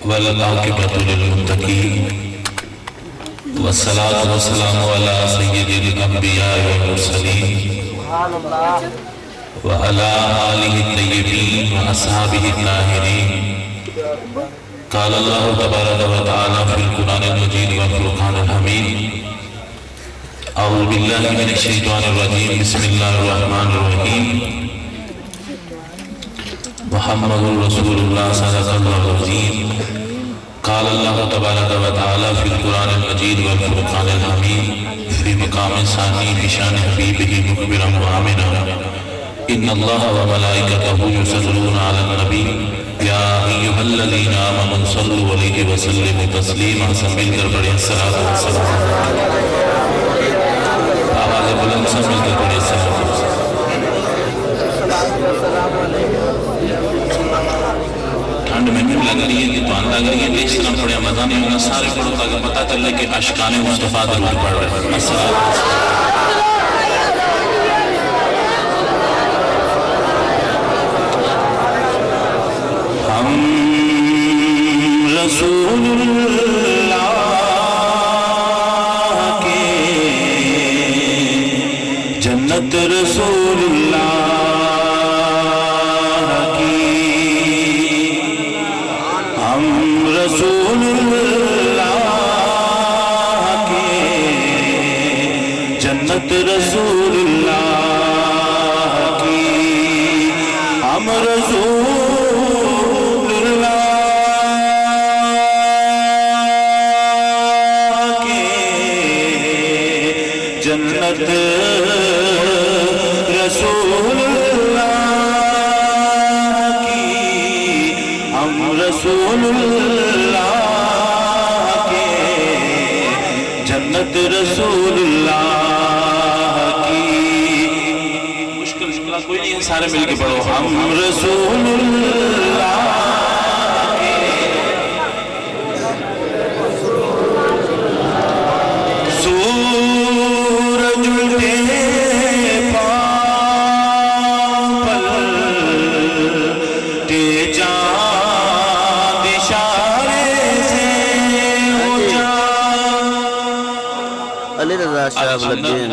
والعاقبۃ للمتقین والصلاة والسلام علی سید الانبیاء والمرسلین وعلی آلہ الطیبین واصحابہ الطاہرین قال اللہ تبارک و تعالی فی القرآن المجید والفرقان الحمید اعوذ باللہ من الشیطان الرجیم بسم اللہ الرحمن الرحیم محمد رسول اللہ صدق اللہ العظیم قال اللہ تبارک و تعالی فی القرآن المجید والفرقان الحمید فی مقام ثانی فی شان حبیبہ مخبرا وآمنا ان اللہ و ملائکتہ یصلون علی النبی یا ایہا الذین آمنوا صلوا علیہ وسلموا تسلیما سب مل کر پڑھیں الصلاۃ والسلام آواز بلند سب مل کر پڑھیں الصلاۃ ٹھنڈ میں بھی لگ رہی ہے دکان لگ رہی ہے دیکھ سلام پڑھیں مزہ نہیں ہوگا سارے پڑھو تاکہ پتہ چلے کہ اشکان مصطفیٰ درود پڑھ رہے ہیں السلام رسول اللہ کے جنت رسول اللہ کی ہم رسول اللہ کے جنت رسول اللہ کی ہم رسول جنت رسول اللہ کی ہم رسول اللہ کے جنت رسول اللہ کی مشکل کوئی نہیں ہے سارے مل کے پڑھو ہم رسول اللہ علی رضا شاہ بلدین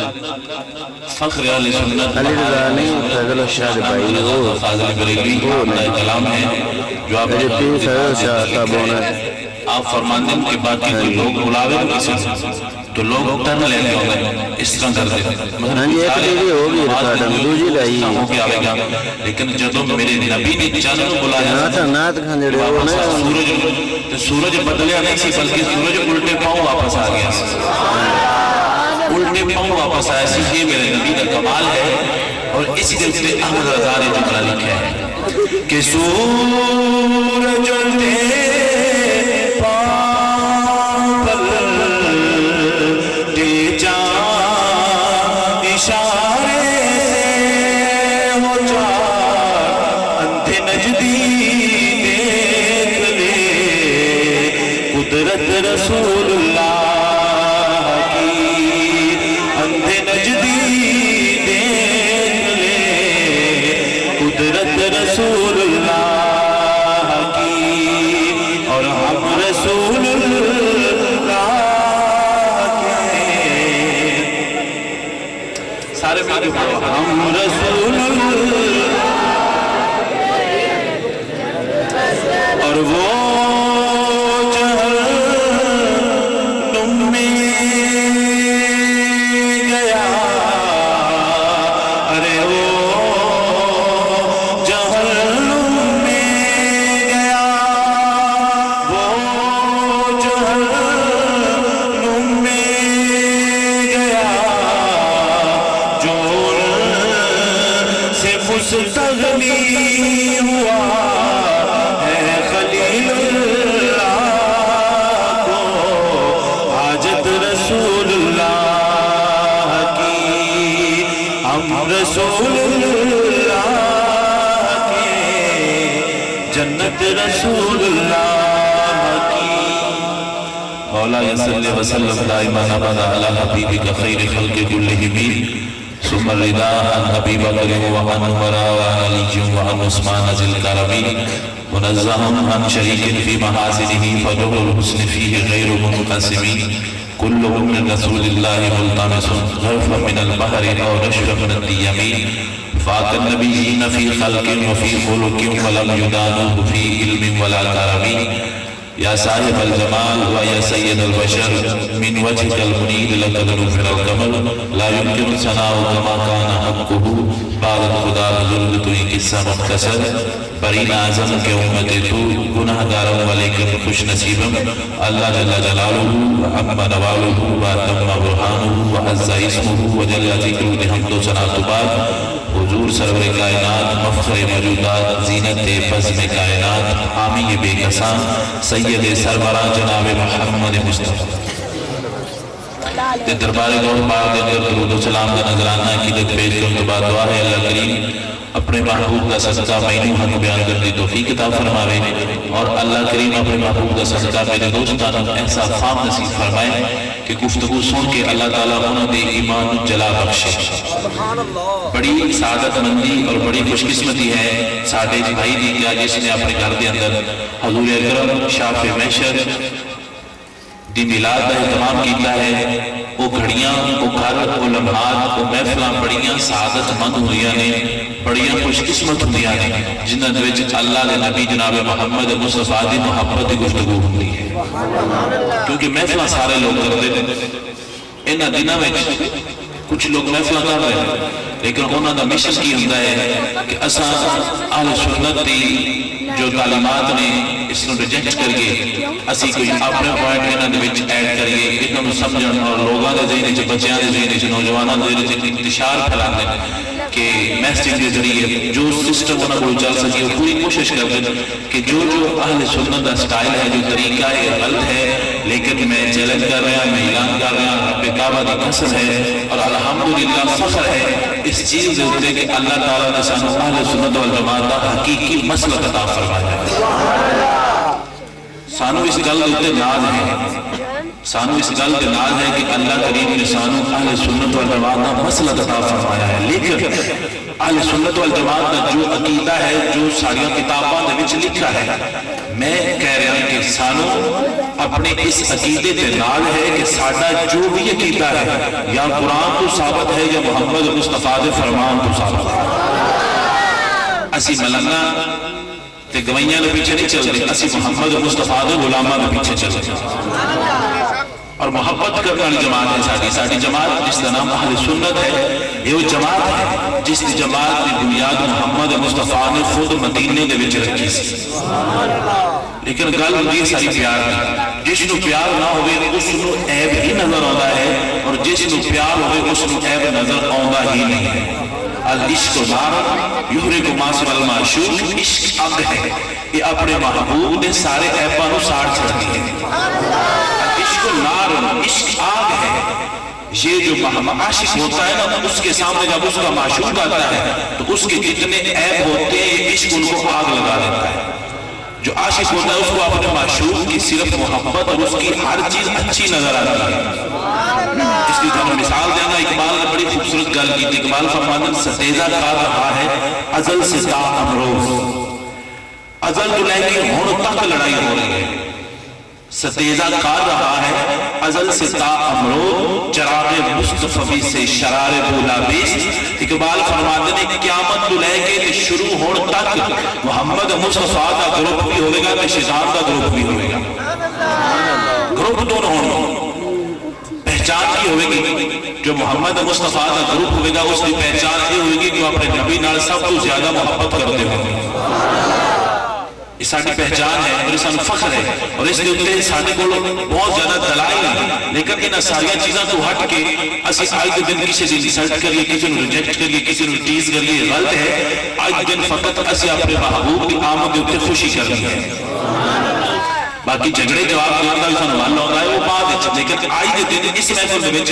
فخر علی سنت علی رضا نہیں فضل شاہ بھائی وہ فاضل بریلی اپنا کلام ہے جو آپ میرے پیر فضل شاہ صاحب ہونا آپ فرمان دیں کہ باقی کوئی لوگ بلاوے تو لوگ ٹرن لینے ہوگئے اس طرح کر دیں ہاں جی ایک دیوی ہوگی ریکارڈنگ دوجی لائی ہے لیکن جدوں میرے نبی نے چند بلایا نات کھاندڑے ہو نا سورج بدلیا نہیں سی بلکہ سورج الٹے پاؤں واپس آ گیا الٹے پاؤں واپس آیا سی یہ میرے نبی کا کمال ہے اور اسی دل سے احمد رضا نے جملہ لکھا ہے کہ سورج الٹے پاؤں پلٹے جان اشارے سے ہو جان اندھے نجدی دیکھ لے قدرت رسول اللہ رسول اللہ کی اور ہم رسول اللہ کے سارے مل کے پڑھو ہم رسول اللہ اور وہ جہنم میں گیا ارے وہ مستغنی ہوا ہے خلیل اللہ کو حاجت رسول اللہ کی ہم رسول اللہ کے جنت رسول اللہ کی مولا صلی وسلم دائما ابدا علی حبیبک خیر خلق کلہم ثم الرضا عن ابی بکر وعن عمر وعن علی وعن عثمان ذی الکرم منزہ عن شریک فی محاسنہ فجر الحسن فیہ غیر منقسم كلهم من رسول الله ملتمس غرفا من البحر او نشرا من الديم فاق النبيين في خلق وفي خلق ولم يدانوه في علم ولا كرم يا صاحب الجمال ويا سيد البشر من وجهك المنير لقد نفر القمر لا يمكن ثناؤك كما كان حقه بعد خدا بزرگ تو ہی قصہ مختصر برین اعظم کے امت تو گناہ گارم ولیکن خوش نصیبم اللہ جل جلالہ اما نوالہ واتم برہانہ وعز اسمہ وجل ذکر حمد و ثنا تو بعد حضور سرور کائنات مفخر موجودات زینت بزم کائنات حامی بے کساں سید سربراہ جناب محمد مصطفیٰ دربار گوڑ پار دے در درود و سلام کا نظرانہ عقیدت پیش کرنے کے بعد دعا ہے اللہ کریم اپنے محبوب کا صدقہ مینوں حق بیان کرنے توفیق عطا فرمائے اور اللہ کریم اپنے محبوب کا صدقہ میرے دوستانوں ایسا فام نصیب فرمائے کہ گفتگو سن کے اللہ تعالیٰ انہوں نے ایمان جلا بخشے بڑی سعادت مندی اور بڑی خوش قسمتی ہے ساڑھے بھائی دی کیا جس نے اپنے گھر دے اندر حضور اکرم شاف محشر دی میلاد کا اہتمام کیتا ہے وہ گھڑیاں وہ گھر وہ لمحات وہ محفلاں بڑیاں سعادت مند ہوئیاں نے بڑیاں خوش قسمت ہوئیاں نے جنہاں دوچ اللہ کے نبی جناب محمد مصطفیٰ دی محبت گفتگو ہوئی ہے کیونکہ محفلاں سارے لوگ کرتے ہیں انہاں دنوں میں کچھ لوگ محفلاں کر رہے ہیں لیکن انہاں دا مشن کی ہوتا ہے کہ اساں اہل سنت دی جو تعلیمات نے اس کو ریجیکٹ کر کے اسی کوئی اپنے پوائنٹ انہاں دے وچ ایڈ کریے انہاں نوں سمجھن اور لوگاں دے ذہن وچ بچیاں دے ذہن وچ نوجواناں دے ذہن وچ انتشار پھیلاندے کہ میسیج کے ذریعے جو سسٹم انہاں کو چل سکے وہ پوری کوشش کرتے کہ جو اہل سنت کا سٹائل ہے جو طریقہ ہے غلط ہے لیکن میں چیلنج کر رہا میں اعلان کر رہا رب کعبہ کی قسم ہے اور الحمدللہ فخر ہے اس چیز سے ہوتے کہ اللہ تعالیٰ نے سانو اہل سنت والجماعت کا حقیقی مسلک عطا فرمایا سانو اس گل ہوتے ناز ہے سانو اس گل کے ناز ہے کہ اللہ کریم نے سانو اہل سنت والجماعت کا مسلک عطا فرمایا ہے لیکن اہل سنت والجماعت کا جو عقیدہ ہے جو ساڑیاں کتاباں دے وچ لکھا ہے میں کہہ رہا ہوں کہ سانو اپنے اس عقیدے تے نال ہے کہ ساڈا جو بھی عقیدہ ہے یا قرآن تو ثابت ہے یا محمد مصطفیٰ دے فرمان تو ثابت ہے اسی ملنگا تے گوائیاں نے پیچھے نہیں چل دے اسی محمد مصطفیٰ دے غلامہ نے پیچھے چل دے اور محبت کرنے والی جماعت ہے ساڑی جماعت جس کا نام اہل سنت ہے یہ وہ جماعت ہے جس کی جماعت کی بنیاد محمد مصطفیٰ نے خود مدینے دے وچ رکھی سی لیکن گل ہوئی ساری پیار ہے جس نو پیار نہ ہوئے اس نو عیب ہی نظر آتا ہے اور جس نو پیار ہوئے اس نو عیب نظر آتا ہی نہیں ہے العشق نار یحرق ما سوى المعشوق عشق آگ ہے یہ اپنے محبوب نے سارے عیباں نو ساڑ چھڑتی ہے عشق نار عشق آگ ہے یہ جو عاشق ہوتا ہے نا اس کے سامنے جب اس کا معشوق آتا ہے تو اس کے جتنے عیب ہوتے ہیں عشق ان کو آگ لگا دیتا ہے جو عاشق ہوتا ہے اس کو اپنے معشوق کی صرف محبت اور اس کی ہر چیز اچھی نظر آتی ہے اس کی جو مثال دینا اقبال نے بڑی خوبصورت گل کی تھی اقبال فرماتے ہیں ستیزہ کر رہا ہے ازل سے تا امروز ازل تو لے کے ہون تک لڑائی ہو رہی ہے ستیزہ کر رہا ہے ازل سے تا امروز چراغ مصطفی سے شرار بولابیس اقبال فرماتے ہیں قیامت تو لے کے شروع ہون تک محمد مصطفیٰ کا گروپ بھی ہوئے گا کہ شیطان کا گروپ بھی ہوئے گا گروپ دونوں ہوں پہچان کی ہوئے گی جو محمد مصطفیٰ کا گروپ ہوئے گا اس کی پہچان یہ ہوئے گی جو اپنے نبی نال سب تو زیادہ محبت کرتے ہوں یہ ساڑھی پہچان ہے اور اس ہم فخر ہے اور اس لیے ساڑھی کو بہت زیادہ دلائل ہے لیکن انہا ساریاں چیزاں تو ہٹ کے اسی آج دن کسی دن ریسرچ کریے کسی نے ریجیکٹ کریے کسی نے ٹیز کریے غلط ہے آج دن فقط اسی اپنے محبوب کی آمد ہوتے خوشی کرنی ہے باقی جھگڑے جواب دینا بھی سانو ول آتا ہے وہ بعد، لیکن آج کے دن اس محفل میں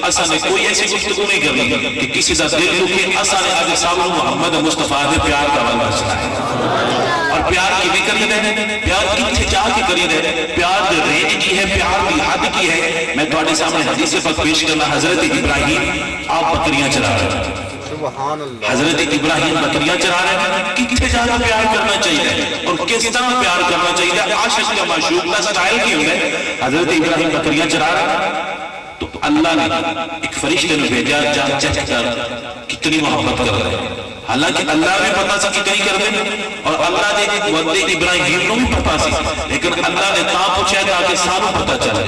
اساں نے کوئی ایسی گفتگو نہیں کرنی کہ کسی کا دل دکھے. اساں نے اج سب محمد مصطفیٰ کے پیار کا ول دسنا ہے. اور پیار کی بھی کری دے، پیار کتنے جا کے کری دے، پیار کی رینج کی ہے، پیار کی حد کی ہے. میں تھوڑے سامنے حدیث پاک پیش کرنا. حضرت ابراہیم آپ بکریاں چلا رہے ہیں. حضرت ابراہیم بکریاں چرا رہے ہیں. کتنے زیادہ پیار کرنا چاہیے اور کس طرح پیار کرنا چاہیے. عاشق کا معشوق کا سٹائل کی ہوتا ہے. حضرت ابراہیم بکریاں چرا رہے ہیں تو اللہ نے ایک فرشتے نے بھیجا جا چیک کر کتنی محبت کر رہے ہیں. حالانکہ اللہ بھی پتا سی کتنی کر دیں اور اللہ نے ودے ابراہیم کو بھی پتا سی، لیکن اللہ نے تا پوچھا تاکہ سانو پتا چلے،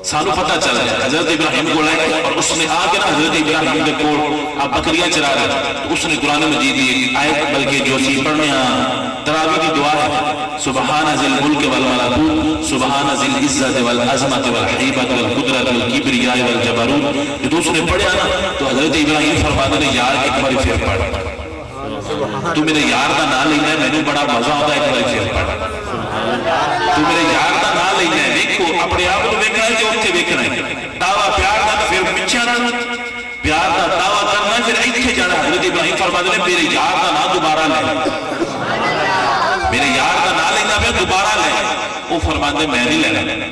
سانو پتا چلا ہے. حضرت ابراہیم کو لائے اور اس نے آ کے حضرت ابراہیم کے کول آپ بکریاں چرا رہے ہیں. اس نے قرآن مجید ایک آیت بلکہ جو سی پڑھنے تراویح کی دعا ہے، سبحان ذی الملک والملکوت سبحان ذی العزت والعظمت والحیبت والقدرت والکبریاء والجبروت. جب اس نے پڑھا نا تو حضرت ابراہیم فرماتے ہیں یار ایک بار پھر پڑھ، تو میرے یار کا نام لینا ہے، میں نے بڑا مزہ آتا ہے. ایک بار پھر پڑھ، تو میرے یار کا نام لینا ہے. دیکھو اپنے آپ کو دیکھنا ہے کہ اتنے دیکھنا ہے. دعویٰ پیار کا پھر پیچھے آنا، پیار کا دعویٰ کرنا ہے پھر ایتھے جانا. حضرت ابراہیم فرماتے ہیں میرے یار کا نام دوبارہ لے، میرے یار کا نام لینا پھر دوبارہ لے. وہ فرماتے ہیں میں نہیں لینا.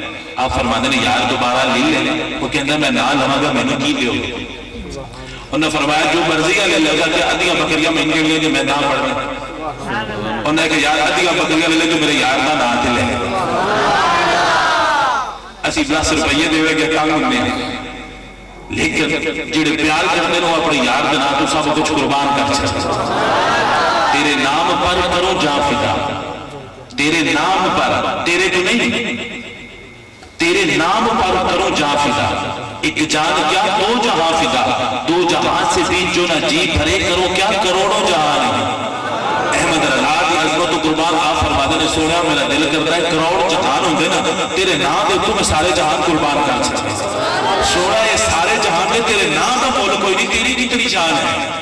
آپ فرماتے ہیں یار دوبارہ لے لے. وہ کہتا ہے میں نہ لواں گا، میں نے کی دیو. انہوں نے فرمایا جو مرضی لے لے گا کہ ادھیاں بکریاں میں لے کہ میں نہ پڑھنا. انہوں نے کہا یار ادھیاں بکریاں لے لے کہ میرے یار کا نام تے لے. اسی 10 روپیے دے گے کام نہیں، لیکن جڑے پیار کرتے ہیں وہ اپنے یار کے نام تو سب کچھ قربان کر سکتے. تیرے نام پر کرو جاں فدا، تیرے نام پر، تیرے تو نہیں، تیرے نام پر کرو جاں فدا. ایک جان کیا دو جہاں فدا، دو جہاں سے بھی جو نہ جی بھرے کرو کیا کروڑوں جہان. احمد اللہ کی عظمت و قربان آپ فرماتے نے سونا میرا دل کرتا ہے کروڑ جہان ہوں گے نا تیرے نام دے تو میں سارے جہان قربان کر سکتے. سونا یہ سارے جہان میں تیرے نام کا مول کوئی نہیں، تیری کتنی جان ہے.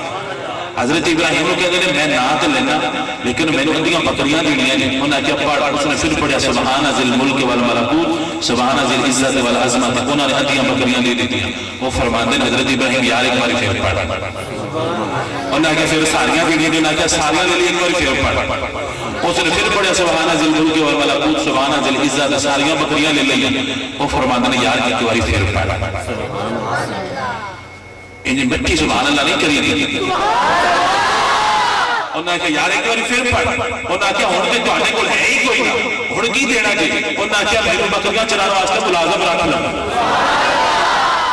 حضرت ابراہیم کو کہتے ہیں میں نام تو لینا لیکن میں نے ادھیاں بکریاں دینیاں نے. انہوں نے کیا پڑھا، اس نے پھر پڑھا سبحان ذی الملک والملکوت سبحان ذی العزت والعظمت. انہوں نے ادھیاں بکریاں دے دی. وہ فرماتے ہیں حضرت ابراہیم یار ایک بار پھر پڑھا. انہوں نے کہا پھر ساریاں دینیاں نے، کہا ساریاں لے لی ایک بار پھر پڑھا. اس نے پھر پڑھا سبحان ذی الملک والملکوت سبحان ذی العزت، ساریاں بکریاں لے لی. وہ فرماتے ہیں یار ایک بار پھر پڑھا. انہیں مٹی سبحان اللہ نہیں کری دی. انہوں نے کہا یار ایک بار پھر پڑھ. انہوں نے کہا ہوں تو تھوڑے کول ہے ہی کوئی نہ، ہوں کی دینا جی. انہوں نے کہا میرے بکریاں چلانے واسطے ملازم رکھ لو.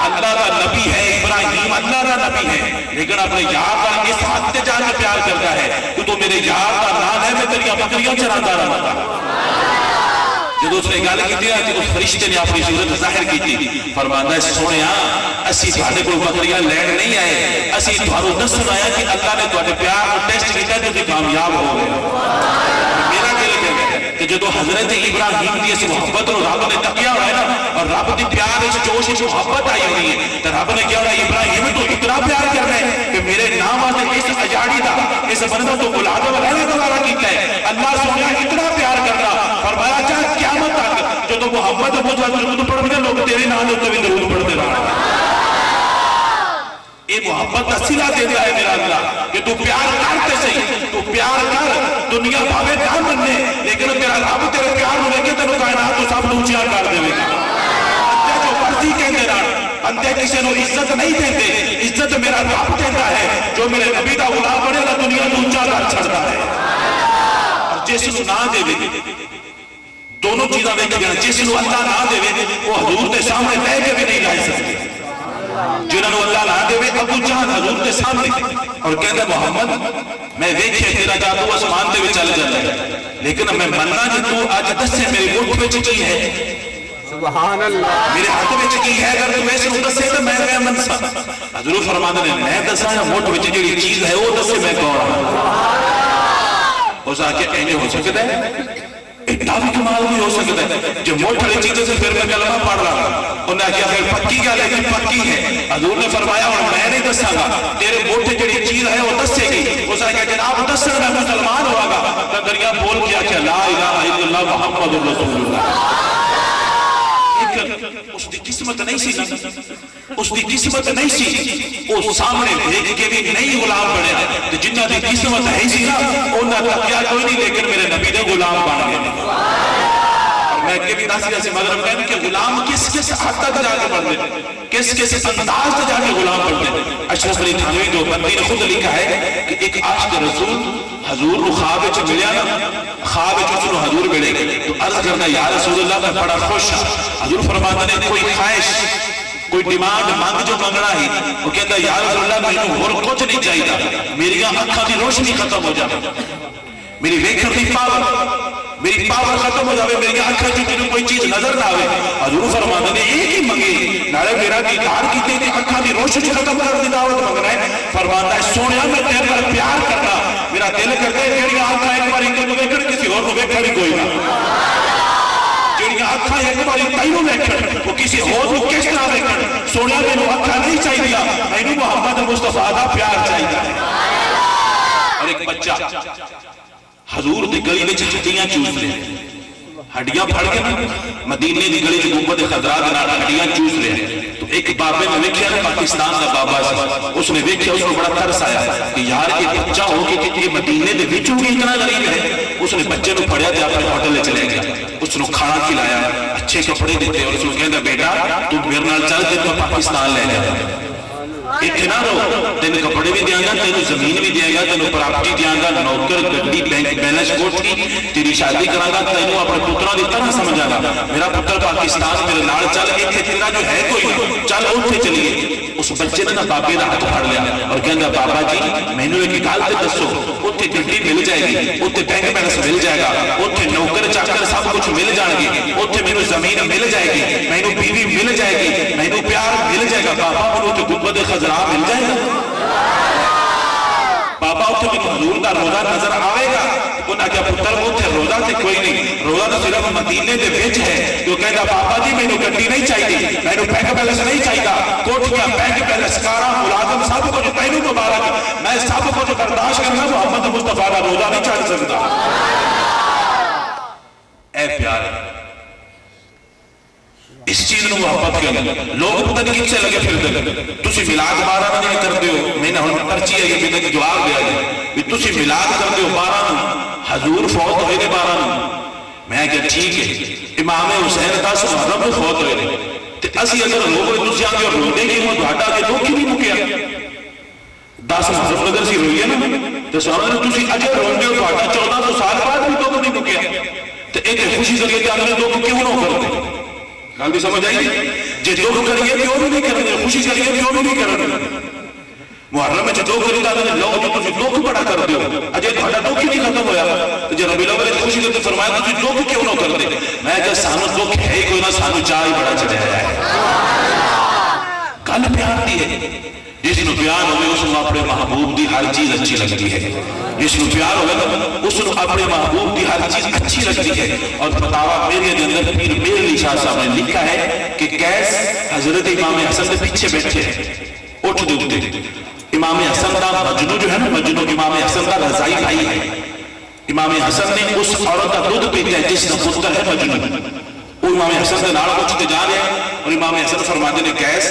اللہ کا نبی ہے ابراہیم، اللہ کا نبی ہے، لیکن اپنے یار کا اس حد سے جانا پیار کرتا ہے کہ تو میرے یار کا نام ہے میں تیری بکریاں چلاتا رہا تھا. جب اس نے گل کی تو اس فرشتے نے اپنی صورت ظاہر کی تھی. فرماتا ہے سونیا اسی تھوڑے کو بکریاں لین نہیں آئے، اسی تھوڑے دسن آیا کہ اللہ نے تھوڑے پیار کو ٹیسٹ کیا جو کہ کامیاب ہو گئے. میرا دل کہتا کہ جدو حضرت ابراہیم کی اس محبت کو رب نے تکیا ہوا ہے نا اور رب کی پیار اس جوش اس محبت آئی ہوئی ہے تو رب نے کیا ہوا ابراہیم تو اتنا پیار کر رہے ہیں کہ میرے نام آتے اس اجاڑی دا اس بندہ تو ملازم رہنے دوبارہ کیتا ہے. اللہ سونا اتنا پیار کرنا فرمایا چاہے قیامت تک جو تو محبت مجھ پر درود پڑھ دے لوگ تیرے نام تے بھی درود پڑھتے رہنا. یہ محبت کا صلہ دیتا ہے میرا اللہ کہ تو پیار کرتے صحیح، تو پیار کر. دنیا بھاوے نہ مننے لیکن تیرا رب تیرے پیار میں لے کے تینوں کائنات تو سب اونچیاں کر دے گا. بندے جو مرضی کہتے رہن، بندے کسی کو عزت نہیں دیتے، عزت میرا رب دیتا ہے جو میرے نبی کا غلام بنے گا دنیا کو اونچا کر چھڑتا ہے. اور جس کو نہ دے دونوں چیزاں دیکھ گیا، جس کو اللہ نہ دے وہ حضور کے سامنے لے کے بھی نہیں جا سکتے. جنہوں نے اللہ نہ دے ابو جہل حضور کے سامنے اور کہتے محمد میں دیکھے تیرا جادو آسمان دے چل جاتا ہے لیکن میں مننا جو تو آج دسے میری مٹھ میں کی ہے سبحان اللہ میرے ہاتھ میں کی ہے اگر تو ویسے ہوں دسے تو میں منسا. حضور فرماتے ہیں میں دسا یا مٹھ میں کی چیز ہے وہ دسے میں کون ہوں. اس آکے کہنے ہو سکتا ہے اتنا بھی کمال بھی ہو سکتا ہے جو مٹھ والی چیزیں سے پھر میں کلمہ پڑھ رہا ہوں انہوں نے کہا پھر پکی گل ہے کہ پکی ہے. حضور نے فرمایا اور میں نہیں دساں گا, تیرے موٹے جڑی چیز ہے وہ دسے گی. اس نے کہا جناب دسن میں مسلمان ہوا گا. تو دریا بول کیا کہ لا الہ الا اللہ محمد رسول اللہ. اس دی قسمت نہیں سی نا, اس دی قسمت نہیں سی, وہ سامنے دیکھ کے بھی نہیں غلام بنے. جنہ دی قسمت ہے سی نا انہاں تکیا کوئی نہیں, لیکن میرے نبی نے غلام بن گئے. میں کہ بھی راسی ایسے مطلب کہنے کہ غلام کس کس حد تک جا کے بڑھ دے, کس کس انداز تک جا کے غلام بڑھ دے. اشرف علی تھانوی جو بندی نے خود لکھا ہے کہ ایک عاشق رسول حضور کو خواب وچ ملیا نا, خواب وچ اس حضور ملے تو عرض کرنا یا رسول اللہ میں بڑا خوش ہوں. حضور فرماتے ہیں کوئی خواہش کوئی ڈیمانڈ مانگ جو منگنا ہی, وہ کہتا ہے یا رسول اللہ میں اور کچھ نہیں چاہیے, میری آنکھاں دی روشنی ختم ہو جائے, میری ویکھن دی پاور ختم ہو جائے, میری آنکھاں جو تینوں کوئی چیز نظر نہ آئے. حضور فرماتے ہیں ایک ہی منگی نارے میرا دیدار کیتے تھی, آنکھاں دی روشنی ختم کر دی دعوت منگنا ہے. فرماتا ہے سونیا میں تیرے پر پیار کرنا, میرا دل کرتا ہے میری آنکھاں ایک بار انہیں ویکھن کسی اور کو ویکھن کوئی نہ, جڑی آنکھاں ایک بار تینوں ویکھن وہ کسی اور کو کس طرح ویکھن. سونیا میں آنکھاں نہیں چاہیے, میں محمد مصطفیٰ دا پیار چاہیے. اور ایک بچہ حضور دی گلی وچ جتیاں چوس رہے ہیں, ہڈیاں پھڑ کے مدینے دی گلی گنبد خضرا دے نال ہڈیاں چوس رہے ہیں. تو ایک بابے نے ویکھیا نا, پاکستان دا بابا سی, اس نے ویکھیا, اس کو بڑا ترس آیا کہ یار یہ بچہ ہو کے کہ مدینے دے وچوں بھی اتنا غریب ہے. اس نے بچے نو پھڑیا تے اپنے ہوٹل وچ لے گیا, اس نو کھانا کھلایا, اچھے کپڑے دیتے, اور اس کو کہندا بیٹا تو میرے نال چل کے تو پاکستان لے جا, اتنا رو تین کپڑے بھی دیا گا, تین زمین بھی دیا گا, تین پراپرٹی دیا گا, نوکر گڈی بینک بیلنس کوٹھی, تیری شادی کرا گا, تینوں اپنے پتروں کی طرح سمجھا گا. میرا پتر پاکستان میرے نال چل, اتنے تیرا جو ہے کوئی چل اتنے چلیے. اس بچے نے بابے کا ہاتھ پھڑ لیا اور کہنا بابا جی مینوں ایک گل تے دسو, اتنے گڈی مل جائے گی, اتنے بینک بیلنس مل جائے گا, اتنے نوکر چاکر سب کچھ مل جائے گی, اتنے مینوں زمین مل جائے گی, مینوں بیوی مل جائے گی, مینوں پیار مل جائے گا. بابا انہوں تے گنبد خضرا مل جائے گا, بابا اتنے مینوں حضور دا روزہ نظر آئے گا. انہاں کہا پتر اتنے روزہ تے کوئی نہیں, روزہ تو صرف مدینے دے وچ ہے. جو کہتا بابا جی مینوں گڈی نہیں چاہیے, مینوں بینک بیلنس نہیں چاہیے, کوٹھیاں بینک بیلنس کاراں ملازم سب کچھ تینوں مبارک, میں سب کچھ برداشت کرنا, محمد مصطفیٰ کا روزہ نہیں چڑھ سکتا. اے پیارے اس چیز نو محبت کرنا. لوگ پتہ نہیں کس سے لگے پھرتے, تسی میلاد 12 نہیں کرتے ہو, میں نے ہن پرچی ہے کہ میں جواب دیا جائے, تسی میلاد کرتے ہو 12 حضور فوت ہوئے نے 12. میں کہا ٹھیک ہے, امام حسین 10 محرم کو فوت ہوئے نے, تے اسی اگر لوگ تسی آگے اور رونے کی وہ تہاڈا کے دکھ نہیں مکیا. 10 محرم اگر سی روئیے نا تے سوال تسی اجے روندے ہو, تہاڈا 1400 سال بعد بھی دکھ نہیں مکیا, تے ایک خوشی کریے کہ اگلے دکھ کیوں نہ کرتے. گل بھی سمجھ آئی جی, دکھ کریے کیوں بھی نہیں کرتے, خوشی کریے کیوں بھی نہیں کرتے. محرم میں دکھ کری تو لو جو تسی دکھ بڑا کر دیو, اجے تہاڈا دکھ ہی نہیں ختم ہویا. جے ربیع الاول وچ خوشی تے فرمایا تسی دکھ کیوں نہ کرتے. میں کہ سانو دکھ ہے کوئی نہ, سانو چاہ ہی بڑا چڑھایا ہے. گل پیار دی ہے, جس نو پیار ہوئے اس نو اپنے محبوب دی ہر چیز اچھی لگتی ہے, جس نو پیار ہوئے اس نو اپنے محبوب دی ہر چیز اچھی لگتی ہے. اور فتاوا میرے اندر پیر میر علی شاہ صاحب نے لکھا ہے کہ کیس حضرت امام حسن کے پیچھے بیٹھے ہیں, اٹھ دے امام حسن کا مجنو جو ہے نا, مجنو امام حسن کا رضائی بھائی ہے. امام حسن نے اس عورت کا دودھ پیتا ہے جس کا پتر ہے مجنو, وہ امام حسن کے نال اٹھ کے جا رہے ہیں, اور امام حسن فرماتے ہیں کیس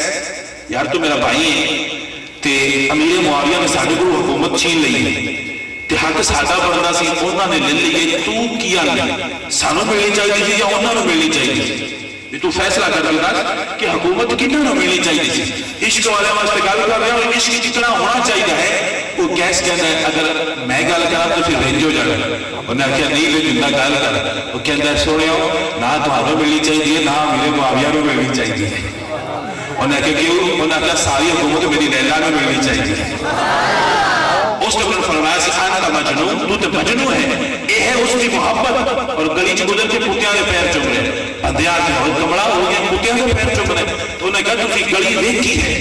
یار تو میرا بھائی ہے, تے امیر معاویہ نے ساڈے کو حکومت چھین لی ہے, تے حق ساڈا بندا سی, انہاں نے لے لیے, تو کیا نہیں, سانو ملنی چاہیے تھی یا انہاں نوں ملنی چاہیے تھی. تو فیصلہ کر دینا کہ حکومت کتنا نہ ملنی چاہیے تھی. عشق والے واسطے گل کر رہے ہیں, عشق جتنا ہونا چاہیے ہے. وہ کیس کہتا ہے اگر میں گل کرا تو پھر رنج ہو جائے گا. انہیں آخیا نہیں کوئی جنہ گل کر, وہ کہتا ہے سنو نہ تمہاروں ملنی چاہیے نہ میرے معاویہ کو ملنی چاہیے. انہیں آخیا کیوں, انہیں آخیا ساری حکومت میری لیلا کو ملنی چاہیے. اس نے فرمایا سی انت مجنون, تو تے مجنون ہے. یہ ہے اس کی محبت. اور گلی چ گزر کے کتیاں کے پیر چوم رہے, اندھیار کے کمڑا ہو گیا, کتیاں کے پیر چوم رہے. تو انہیں کہا تسی گلی ویکھی ہے,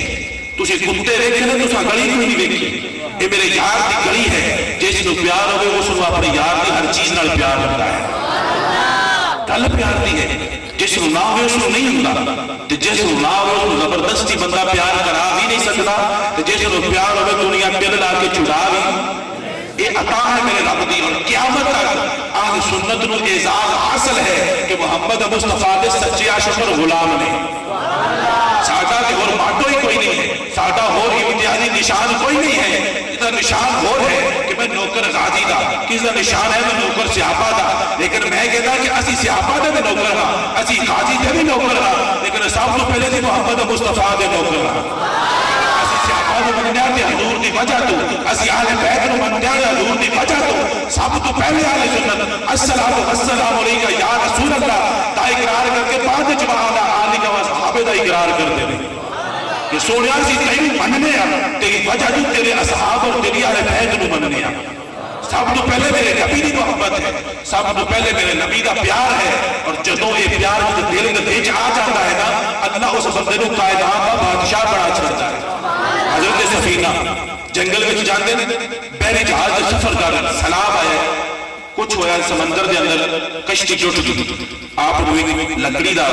تسی کتے ویکھے نے, تساں گلی کوئی نہیں ویکھی. یہ میرے یار کی گلی ہے, جس کو پیار ہوئے اس کو اپنے یار کی ہر چیز نال پیار ہوتا ہے. گل پیار دی ہے جس نو نہ ہوئے اس نو نہیں ہوندا تے جس نو نہ ہوئے اس نو زبردستی بندہ پیار کرا بھی نہیں سکتا تے جس نو پیار ہوئے دنیا پل لا کے چھڑا بھی یہ عطا ہے میرے رب دی اور قیامت تک اہل سنت نو اعزاز حاصل ہے کہ محمد مصطفیٰ دے سچے عاشق اور غلام نے ساڈا تے اور ماٹو ہی کوئی نہیں ہے ساڈا اور امتیازی نشان کوئی نہیں ہے کسا نشان اور ہے کہ میں نوکر غازی دا کسا نشان ہے میں نوکر صحابہ دا لیکن میں کہتا کہ اسی صحابہ دے بھی نوکر ہاں اسی غازی دے بھی نوکر ہاں لیکن سب تو پہلے دی محمد مصطفیٰ دے نوکر ہاں اسی صحابہ دے منڈیا دے حضور دی وجہ تو اسی آل بیت نو منڈیا دے حضور دی وجہ تو سب تو پہلے آل سنت السلام علیکہ یا رسول اللہ تا اقرار کر کے بعد جواب آلی کا صحابہ دا اقرار کر دے کہ سونیا سی تیری مننے ہیں تیری وجہ جو تیرے اصحاب اور تیری آل بیت نو مننے ہیں سب تو پہلے میرے نبی دی محبت ہے سب تو پہلے میرے نبی دا پیار ہے اور جدوں یہ پیار دل دے وچ آ جاتا ہے نا اللہ اس بندے نو کائنات دا بادشاہ بنا چھڑتا ہے حضرت سفینہ جنگل وچ جاندے نے بحری جہاز تے سفر کر رہے سیلاب آیا کچھ ہویا سمندر دے اندر کشتی ٹوٹ گئی آپ نو ایک لکڑی دا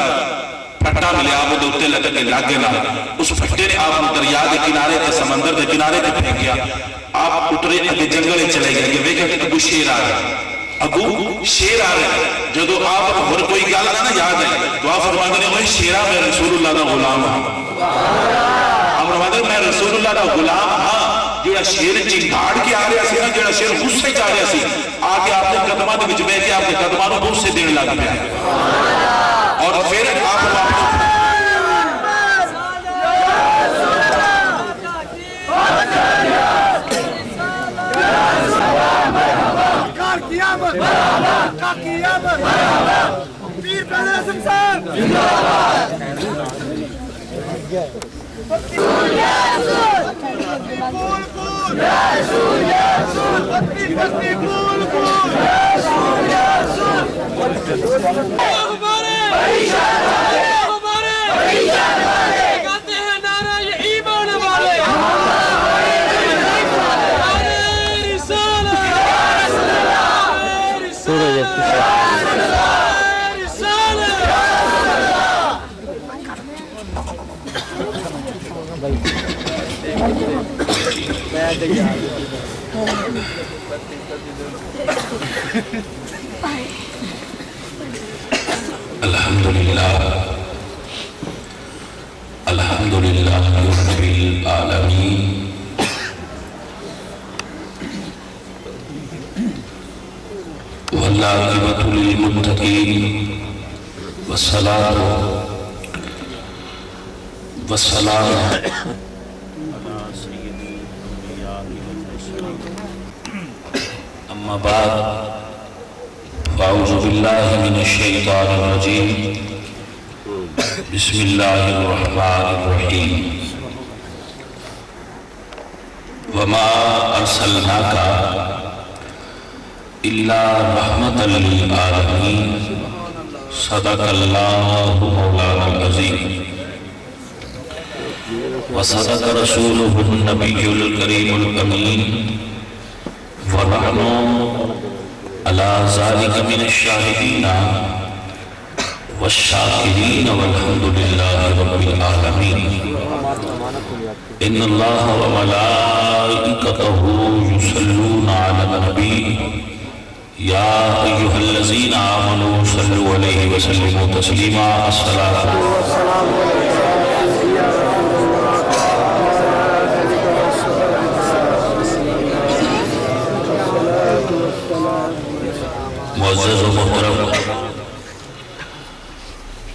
پھٹا ملیا آپ دے اوتے لٹک کے لگ گیا اس پھٹے نے آپ دریا دے کنارے تے سمندر دے کنارے تے پھینکیا آپ اترے اگے جنگل چلے گئے یہ ویکھیا کہ ابو شیر آ رہا ابو شیر آ رہا ہے جدو آپ اور کوئی گل نہ یاد ہے تو آپ فرماتے ہیں اوے شیرا میں رسول اللہ دا غلام ہاں آپ فرماتے ہیں میں رسول اللہ دا غلام ہاں جڑا شیر چنگاڑ کے آ رہا سی نا جڑا شیر غصے چ آ رہا سی آ کے آپ کے قدماں دے وچ بیٹھ کے آپ کے قدماں نوں غصے دین لگ پیا اور پھر آپ پیر پہلے اعظم صاحب کہتے ہیں نعرہ یہ ایمان والے الحمدللہ الحمدللہ رب العالمین والعاقبۃ للمتقین والصلاۃ والسلام اما بعد فاعوذ باللہ من الشیطان الرجیم بسم اللہ الرحمن الرحیم وما ارسلناک الا رحمۃ للعالمین صدق اللہ مولانا العظیم وصدق رسولہ النبی الکریم الامین ونحن على ذلك من الشاهدين والشاكرين والحمد لله رب العالمين إن الله وملائكته يصلون على النبي يا أيها الذين آمنوا صلوا عليه وسلموا تسليما الصلاة والسلام معزز و محترم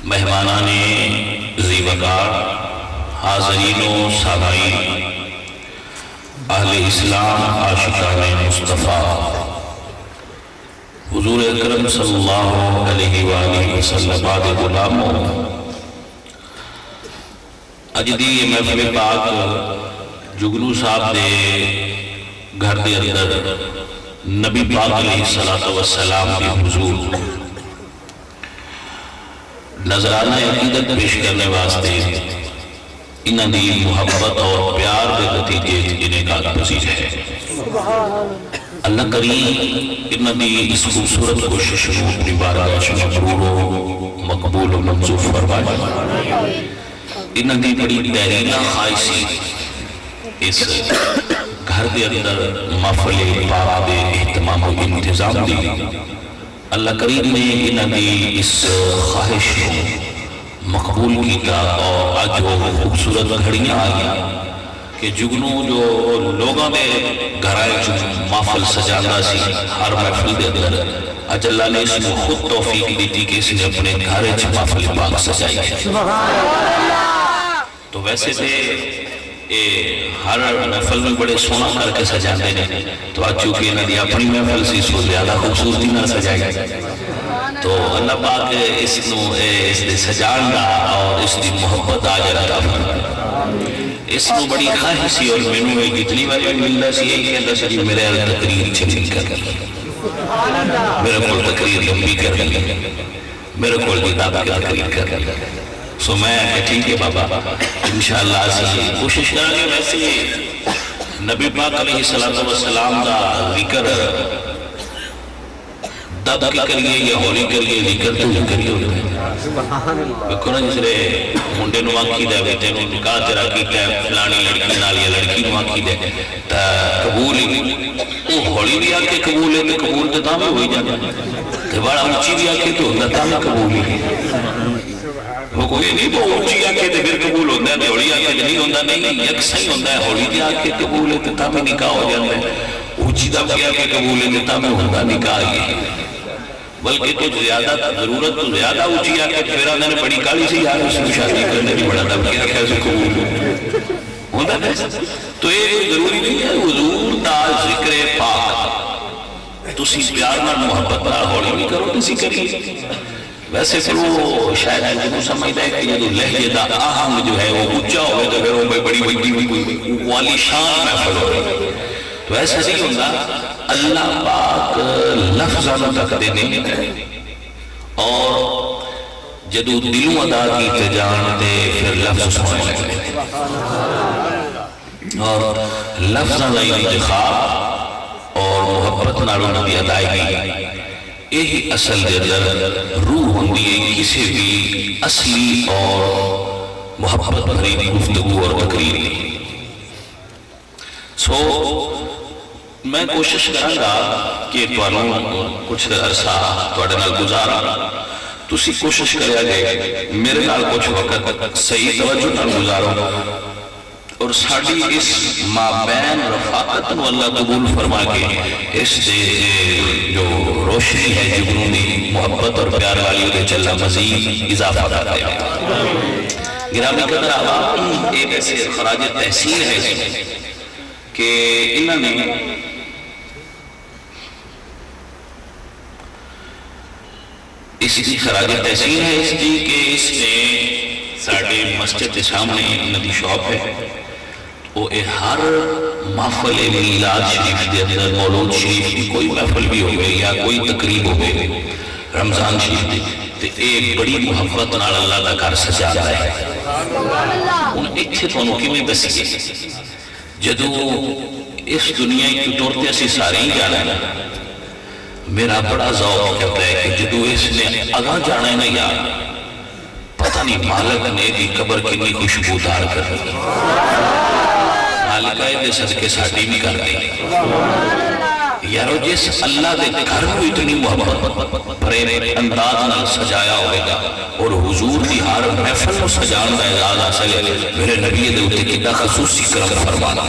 مہمانان ذی وقار حاضرین و سامعین اہل اسلام عاشقان مصطفیٰ حضور اکرم صلی اللہ علیہ وآلہ وسلم آدھے غلاموں اج دی یہ محفل پاک جگنو صاحب دے گھر دے اندر نبی پاک علیہ السلام کے حضور نظرانہ عقیدت پیش کرنے واسطے انہاں دی محبت اور پیار دے نتیجے انعقاد پذیر ہے اللہ کریم انہاں دی اس خوبصورت کوشش کو اپنی بارگاہ وچ مقبول و مقبول و منظور فرمائے. انہاں دی بڑی دیرینہ خواہش اس گھر دے اندر محفل پاک دے اہتمام و انتظام دی. اللہ کریم نے انہاں دی اس خواہش کو مقبول کیتا اور آج وہ خوبصورت گھڑیاں آئیں کہ جگنوں جو لوگاں دے گھرائے جو محفل سجانا سی ہر محفل دے اندر اج اللہ نے اس کو خود توفیق دیتی کہ اس نے اپنے گھرے جو محفل پاک سجائی ہے. تو ویسے تھے ہر محفل میں بڑے سونا کر کے سجاتے ہیں تو آج چونکہ انہوں نے اپنی محفل سے اس کو زیادہ خوبصورتی نہ سجائی گئی تو اللہ پاک اس نے سجانا اور اس کی محبت آ جاتا ہے. اس کو بڑی خواہش سی اور میں نے اتنی بار ملنا سی ہے کہ اللہ سے میرے تقریر چھلی کر میرے کو تقریر لمبی کر میرے کو کتاب کی تقریر کر سو میں ٹھیک ہے بابا انشاءاللہ سے کوشش کریں گے. ویسے نبی پاک علیہ السلام کا ذکر دب کی کریے یا ہولی کریے ذکر تو ذکر ہی ہوتا ہے. بکھونا جس رہے منڈے نو آنکھی دے بیٹے نو نکاح تیرا کیتا ہے فلانی لڑکی نال یا لڑکی نو آنکھی دے تا قبول ہی وہ ہولی بھی آکے قبول ہے تو قبول تو تاں میں ہوئی جانا تو بڑا اونچی بھی آکے تو ہوتا تاں میں قبول ہی وہ کوئی نہیں تو اونچی آکے تو پھر قبول ہوتا ہے ہولی آکے نہیں ہوتا نہیں یکساں ہی ہوتا ہے. ہولی بھی آکے قبول ہے تو تاں میں نکاح ہو جاتا ہے اونچی دب بھی آکے قبول ہے تو تاں میں ہوتا نکاح ہی بلکہ تو زیادہ ضرورت تو زیادہ اونچی آکے پھر آدھا نے بڑی کالی سے یار اس میں شادی کرنے کی بڑا دب کیا کیا سے قبول ہوتا ہے. تو یہ ضروری نہیں ہے حضور دا ذکر پاک تسی پیار نہ محبت نہ ہولی بھی کرو تسی کری. ویسے پھر وہ شاید جنہوں سمجھتا ہے کہ یہ لہجے دا آہنگ جو ہے وہ اونچا ہوئے تو پھر وہ بڑی بڑی والی شان محفل ہو رہی ہے. تو ایسا نہیں ہوتا. اللہ پاک لفظاں تک دینے اور جدو دلوں ادا کی جانتے پھر لفظ سونے لگے اور لفظاں کا انتخاب اور محبت نالوں کی ادائیگی یہی اصل دے اندر روح ہوندی ہے کسی بھی اصلی اور محبت بھری گفتگو اور تقریر کی. میں کوشش کروں گا کہ کچھ عرصہ تواڈے نال گزارا تسی کوشش کریا جائے میرے نال کچھ وقت صحیح توجہ نال گزارو اور ساڑی اس مابین رفاقت و اللہ قبول فرما کے اس دے جو روشنی ہے جگنوں دی محبت اور پیار والیوں دے چلنا مزید اضافہ کرتے ہیں. گرامی قدر آبا ایک ایسے خراج تحسین ہے کہ انہوں نے اس کی خراج تحسین ہے اس کی کہ اس نے ساڑھے مسجد کے سامنے ندی شاپ ہے وہ ہر محفل میلاد شریف دے اندر مولود شریف کی کوئی محفل بھی ہوئے یا کوئی تقریب ہوئے رمضان شریف دے تو ایک بڑی محبت نال اللہ کا گھر سجا رہا ہے. ان اتھے تو انہوں کی میں دسی ہے جدو اس دنیا کی طورتے اسی سارے ہی جانا ہے میرا بڑا ذوق کہتا ہے کہ جدو اس نے اگاں جانا ہے نا یار پتہ نہیں مالک نے بھی قبر کنی خوشبودار کر مالکہ دے صدقے ساٹھی بھی کر دی یارو جس اللہ دے گھر کو اتنی محبت بڑے انداز نال سجایا ہوئے گا اور حضور دی ہر محفل کو سجان دا اعزاز حاصل ہے. میرے نبی دے ہوتے کتنا خصوصی کرم فرمانا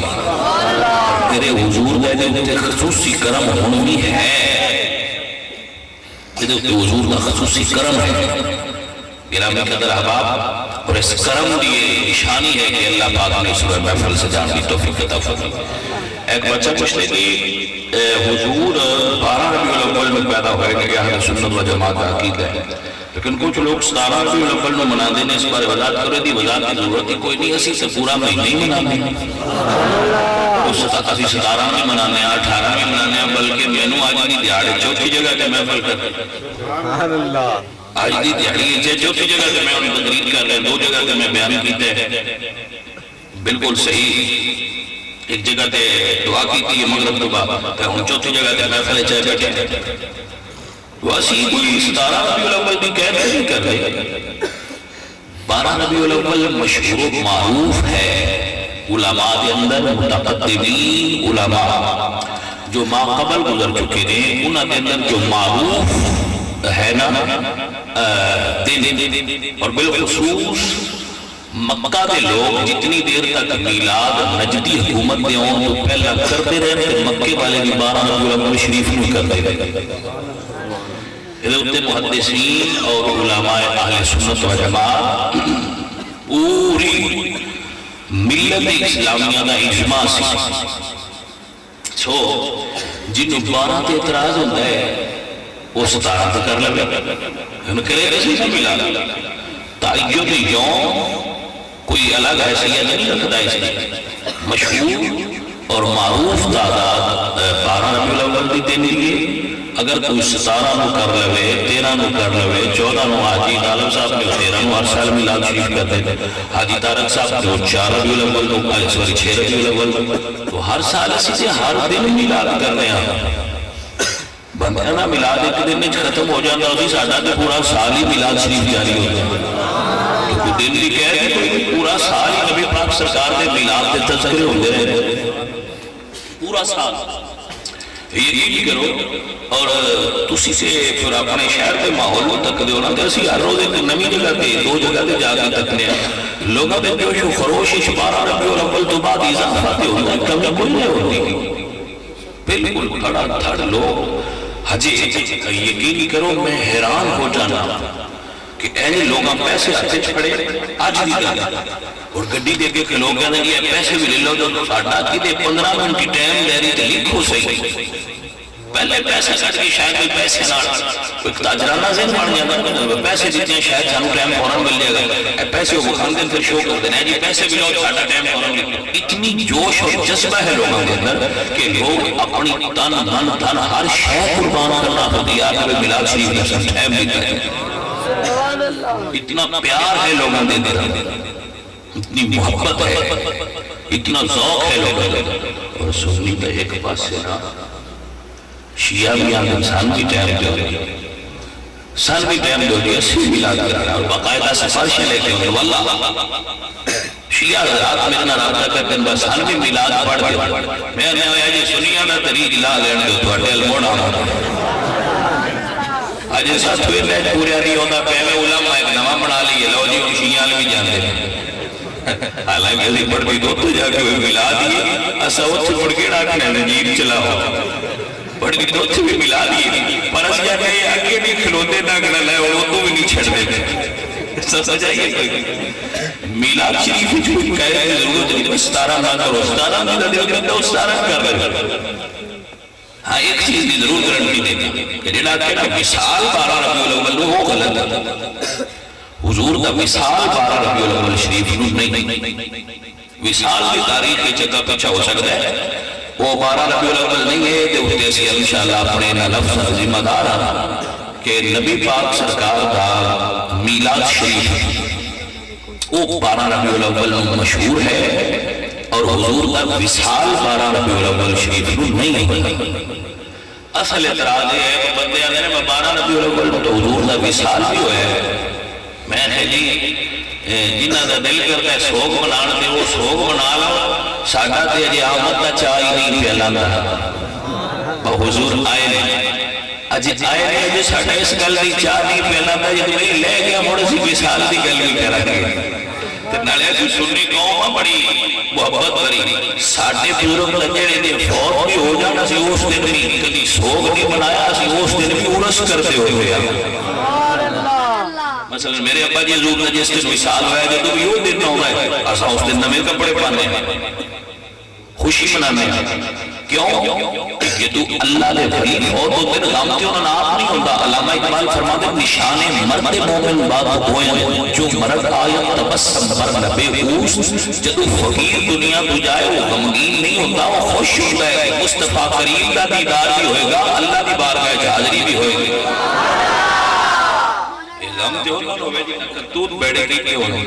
میرے حضور دے ہوتے خصوصی کرم ہونی ہے میرے ہوتے حضور دا خصوصی کرم ہے. گرامی قدر احباب اور اس کرم دیئے نشانی ہے کہ اللہ پاک نے سورہ محفل سجان کی توفیق عطا فرمائی. ایک بچہ پوچھتے تھی حضور 12 ربیع الاول میں پیدا ہوئے کہ اہل سنت و جماعت کا عقیدہ ہے لیکن کچھ لوگ 17 ربیع الاول میں مناندے نے اس بارے وضاحت کرے دی وضاحت کی ضرورت ہی کوئی نہیں اسی سے پورا مہینہ ہی منانے اسی 17 میں منانے 18 میں منانے بلکہ مینوں آج نہیں دیاڑے چوتھی جگہ تے محفل کر سبحان اللہ آج دی دیاڑی چوتھی جگہ تے میں انہیں تقریر کر رہے 2 جگہ تے میں بیان کیتے ہیں بالکل صحیح ایک جگہ تے دعا کی تھی مغرب تو بعد ہوں چوتھی جگہ تے محفل چاہے بیٹھے واسی کوئی 17 ربیع الاول بھی کہہ نہیں کر رہے 12 ربیع الاول مشہور و معروف ہے علماء کے اندر متقدمین علماء جو ما قبل گزر چکے ہیں انہاں کے اندر جو معروف ہے نا دن اور بالخصوص مکہ کے لوگ جتنی دیر تک میلاد نجدی حکومت دے ہوں تو پہلا کرتے رہے ہیں مکے والے بھی 12 ربیع الاول شریف نہیں کرتے رہے ادھر محدثین اور علماء اہل سنت و جماعت پوری ملت اسلامیہ کا اجماع سی چھو جنہوں 12 تے اعتراض ہوتا ہے وہ 17 تے کر لگے ہم کرے رسی سے ملا تعیب یوم کوئی الگ حیثیت نہیں رکھتا اس لیے مشہور اور معروف تعداد 12 ربیع الاول بھی دینے لیے اگر کوئی 17 نو کر لوے 13 نو کر لوے 14 نو حاجی عالم صاحب نے 13 نو ہر سال میلاد شریف کرتے ہیں حاجی طارق صاحب نے 4 ربیع الاول کو سوری 6 ربیع الاول تو ہر سال اسی سے ہر دن میلاد کرنے ہیں بندہ میلاد ایک دن میں ختم ہو جاتا ہوتی ساڑھا کہ پورا سال ہی میلاد شریف جاری ہوتا ہے تو دن بھی کہہ کہ پورا سال ہی نبی پاک سرکار نے میلاد کے تذکرے ہوتے رہے پورا سال یہ کرو اور تسی سے پھر اپنے شہر کے ماحول میں تک دے ہونا اسی ہر روز ایک نمی جگہ تے 2 جگہ تے جا کے تکنے ہیں لوگوں نے جوش و خروش 12 ربیع الاول تو بعد اضافہ تے ہوتا ہے کمی کوئی نہیں ہوتی بالکل کھڑا دھڑ لوگ حجی یقین کرو میں حیران ہو جانا کہ اینے لوگاں پیسے ہاتھے چھڑے آج بھی گا اور گڈی دے کے لوگ کہتے ہیں یہ پیسے بھی لے لو تو ساڑھا کی دے 15 منٹ کی ٹائم لے رہی تھی لکھو صحیح پہلے پیسے کٹ کے شاید کوئی پیسے نہ کوئی تاجرانہ ذہن بڑھ جاتا پیسے دیتے ہیں شاید سانو ٹائم فوراں مل جائے گا پیسے وہ کھان دیں پھر شو کر دینا ہے جی پیسے بھی لو ساڑھا ٹائم فوراں مل اتنی جوش اور جذبہ ہے لوگوں کے اندر کہ لوگ اپنی تن من دھن ہر شے قربان کرنا ہوتی ہے آپ کو میلاد شریف کا سب ٹائم دیتا ہے اتنا پیار ہے لوگوں کے اندر اتنی محبت ہے اتنا ذوق ہے لوگوں کے اندر اور سنی تو ایک پاس سے نا شیعہ بھی آن انسان بھی ٹائم دے ہوئے سال بھی ٹائم دے ہوئے اسی میلاد کرنا اور باقاعدہ سفارشیں لے کے ہوئے واللہ شیعہ حضرات میرے نہ رابطہ کرتے ہیں بس سال بھی میلاد پڑھ کے میں نے ہویا جی سنیا میں طریق لا لین دے تو اٹھیل موڑا آج ایسا توی لیٹ پوریا نہیں ہوتا پہلے علماء ایک نوہ بنا لیے لو جی ان شیعہ بھی جانتے ہیں حالانکہ ایسی پڑھ بھی دو تو جا کے ہوئے ملا دیئے ایسا وہ سے پڑھ کے ڈاکنے نجیب چلا ہو پڑھ بھی دو سے بھی ملا دیئے پر اس جا کہ یہ آگے بھی کھلوتے ڈاکنا لائے وہ تو بھی نہیں چھڑ دیتے سمجھائیے کوئی میلاد شریف جو کہہ رہے ہیں ضرورت ہے استارہ نہ کرو استارہ نہ کرو استارہ کر رہے ہاں ایک چیز بھی ضرور گرنٹی دینا کہ جنہاں کہنا مثال 12 ربیع الاول وہ غلط ہے حضور کا مثال 12 ربیع الاول شریف نہیں مثال کی تاریخ کی جگہ پیچھا ہو سکتا ہے وہ 12 ربیع الاول نہیں ہے کہ اس جیسی انشاءاللہ اپنے لفظ ذمہ دار آنا کہ نبی پاک سرکار کا میلاد شریف وہ 12 ربیع الاول مشہور ہے اور حضور کا وصال 12 ربیع الاول شریف نہیں اصل اعتراض ہے کہ بندے آنے میں 12 ربیع الاول تو حضور کا وصال بھی ہوئے میں نے جی جنہ دا دل کرتا ہے سوگ منانا دے وہ سوگ منا لو ساڑھا تے جی آمد کا چاہی نہیں پھیلانا حضور آئے نہیں اجی آئے نہیں جو ساڑھا اس گل دی چاہ نہیں پھیلانا جب نہیں لے گیا موڑے سی وصال دی گل بھی کرا گیا نالے تو سنی قوم بڑی محبت بری ساڑھے پیوروں لجڑے دے فوت بھی ہو جانا سی اس دن بھی کدی سوگ نہیں بنایا سی اس دن بھی ارس کرتے ہوئے مثلا میرے ابا جی حضور نے جس دن وصال ہوا ہے جو یہ دن ہونا ہے ایسا اس دن نئے کپڑے پانے ہیں خوشی منانے ہیں کیوں کہ تو اللہ دے بھلی اور تو دن غامتے ہونا آپ نہیں ہوتا علامہ اقبال فرماتے نشان مرد مومن بات ہوئے جو مرد آیت تبسم پر نبے اوست جدو فقیر دنیا تو جائے وہ غمگین نہیں ہوتا وہ خوش ہوتا ہے کہ مصطفیٰ کریم کا دیدار بھی ہوئے گا اللہ کی بارگاہ حاضری بھی ہوئے گی غمتے ہونا ہوئے جی کرتوت بیڑے کی کے ہونے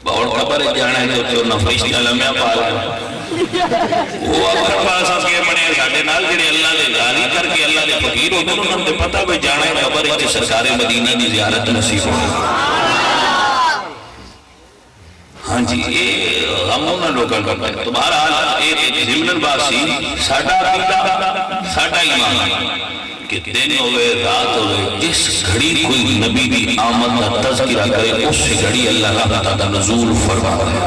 بہت خبر جانا ہے تو نفرشتہ لمحہ پالا وہ اکھر پاس کے بنے ساڑھے نال جڑے اللہ نے غالی کر کے اللہ نے فقیر ہوتے ہیں انہوں نے پتہ بھی جانا ہے خبر ہے کہ سرکار مدینہ کی زیارت نصیب ہو. ہاں جی یہ غموں نہ لوگوں کا ہے. تو بہرحال ایک ضمن باسی ساڑھا عقیدہ ساڑھا ایمان کہ دن ہوئے رات ہوئے جس گھڑی کوئی نبی دی آمد کا تذکرہ کرے اس گھڑی اللہ تعالیٰ نزول فرما ہے.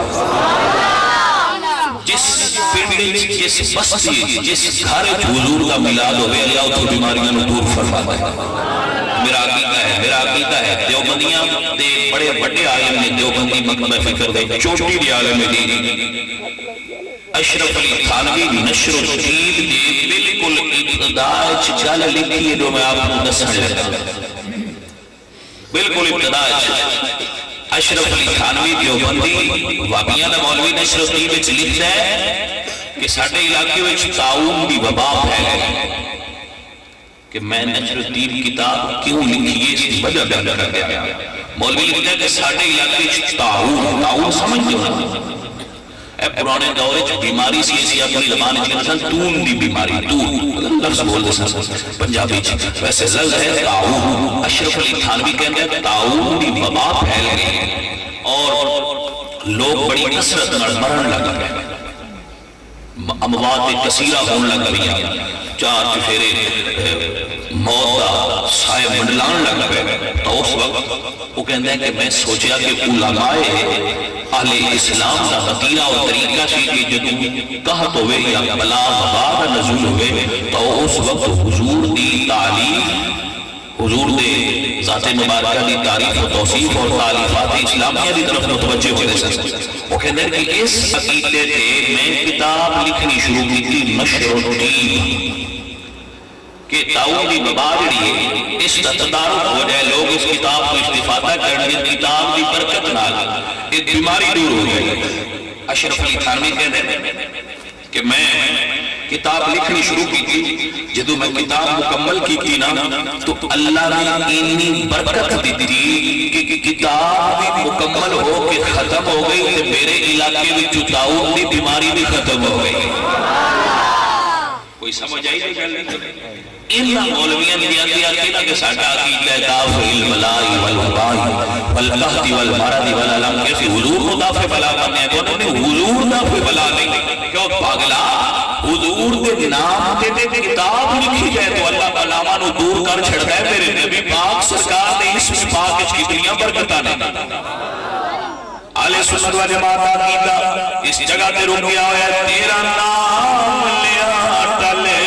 جس پنڈی جس بستی جس گھر حضور کا میلاد ہوئے اللہ تو بیماریاں دور فرما ہے. میرا عقیدہ ہے دیوبندیاں دے بڑے بڑے عالم نے دیوبندی مکتبہ فکر دے چوٹی دی عالم دی اشرف علی تھانوی نشر الدین دے بالکل ابتداء چل لکھی ہے جو میں آپ کو دسن لگا. بالکل ابتداء اشرف علی تھانوی دیوبندی وابیاں دا مولوی نشر الدین وچ لکھتا ہے کہ ساڈے علاقے وچ طاعون دی وبا پھیل کہ میں نشر الدین کتاب کیوں لکھی ہے اس کی وجہ بیان کر دیا. مولوی لکھتا ہے کہ ساڈے علاقے وچ طاعون سمجھ جو اے پرانے دورے جو بیماری سی ایسی اپنی زبان ہے مثلا تون دی بیماری تون لفظ بول دے سن پنجابی ویسے لفظ ہے طاعون. اشرف علی تھانوی کہتے ہیں طاعون دی وبا پھیل گئی اور لوگ بڑی کثرت نال مرن لگ گئے. اموات کثیرہ ہونے لگ گئی. چار چفیرے موت دا سائے منڈلان لگ گئے. تو اس وقت وہ کہتے ہیں کہ میں سوچیا کہ علماء اہل اسلام دا خطیرہ اور طریقہ سی کہ جدو قحط ہوئے یا بلا وبا کا نزول ہوئے تو اس وقت حضور دی تعلیم حضور دے ذات مبارکہ دی تعریف و توصیف اور تعلیفات اسلامیہ دی طرف متوجہ ہوئے سن. وہ کہتے ہیں کہ اس عقیدے سے میں کتاب لکھنی شروع کی تھی نشر الدین کہ طاعون دی وبا جڑی ہے اس کا تدارک ہو جائے لوگ اس کتاب کو استفادہ کریں گے کتاب دی برکت نال ایک بیماری دور ہو جائے. اشرف علی تھانوی کہتے ہیں کہ میں کتاب لکھنی شروع کی تھی جدو میں کتاب مکمل کی تھی نا تو اللہ نے اتنی برکت دی تھی کہ کتاب بھی مکمل ہو کے ختم ہو گئی تو میرے علاقے میں جو طاعون دی بیماری بھی ختم ہو گئی. کوئی سمجھ آئی نہیں گل انہاں مولویاں دی عقیدہ کہ ساڈا عقیدہ دافع البلاء والوباء والقحط والمرض والالم کیسے حضور کو دافع بلا کرنے ہیں تو انہوں نے حضور دافع بلا نہیں کیوں پاگلا حضور دے نام دے کتاب لکھی جائے تو اللہ بلاواں نو دور کر چھڑتا ہے. میرے نبی پاک سرکار نے اسم پاک اس کتنیاں برکتاں نے. اہل سنت و جماعت عقیدہ اس جگہ تے رکیا ہوا ہے تیرا نام لیا ٹلے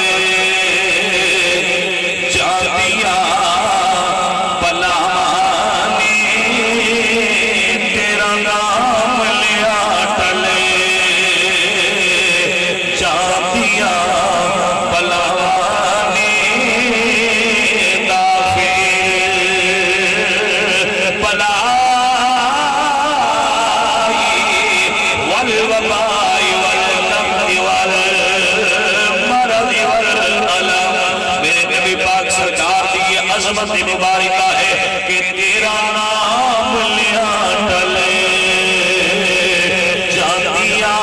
مبارکہ ہے کہ تیرا نام لیا ٹلے جانیا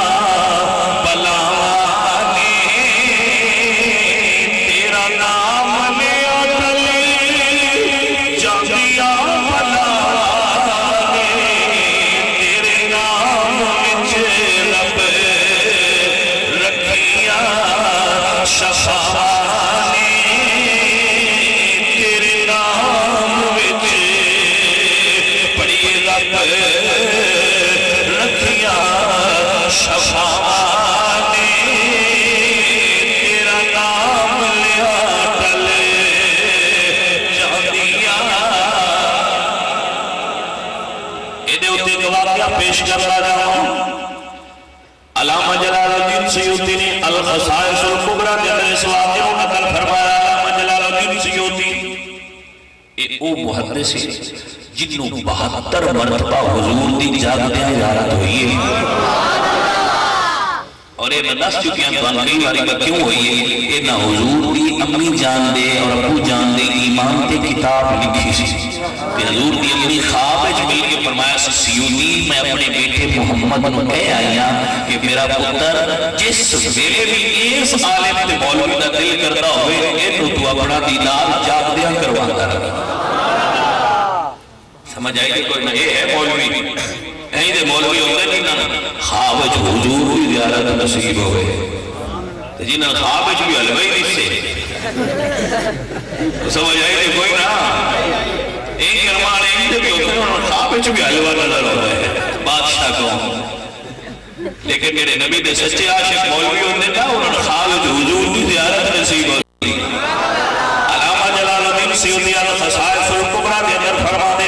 بلانے تیرا نام لیا ٹلے جانیا بلانے تیرے نام وچ رب رکھیا شفا پیش کرنا جاؤں. علامہ جلال الدین سیوطی نے الخصائص الکبریٰ کے اندر اس واقعے کو نقل فرمایا. علامہ جلال الدین سیوطی وہ محدث ہے جنہوں 72 مرتبہ حضور دی جاگتے زیارت ہوئی ہے اور یہ میں دس چکے ہیں تو کئی باری کا کیوں ہوئی ہے یہ نہ حضور دی امی جان دے اور ابو جان دے ایمان تے کتاب لکھی سی کہ حضور دی امی خواب سے مل کے فرمایا سیوطی میں اپنے بیٹے محمد کو کہہ آیا کہ میرا پتر جس ویلے بھی اس عالم تے مولوی دا دل کرتا ہوئے اینو تو اپنا دیدار جاگ دیا کرواتا رہا. سمجھ آئی کہ کوئی نہ یہ ہے مولوی نہیں دے مولوی ہوتے نہیں نا خواب حضور کی زیارت نصیب ہوئے جنہاں خواب بھی حلوے ہی نہیں سے سمجھ آئی کہ کوئی نہ ایک کرمان ایک دے بھی ہوتے ہیں انہوں خواب بھی حلوہ نظر ہوتا ہے بادشاہ کو. لیکن میرے نبی دے سچے عاشق مولوی ہوتے ہیں انہوں نے خواب حضور کی زیارت نصیب ہوتی. علامہ جلال الدین سیوطی الخصائص الکبریٰ دے اندر فرما دے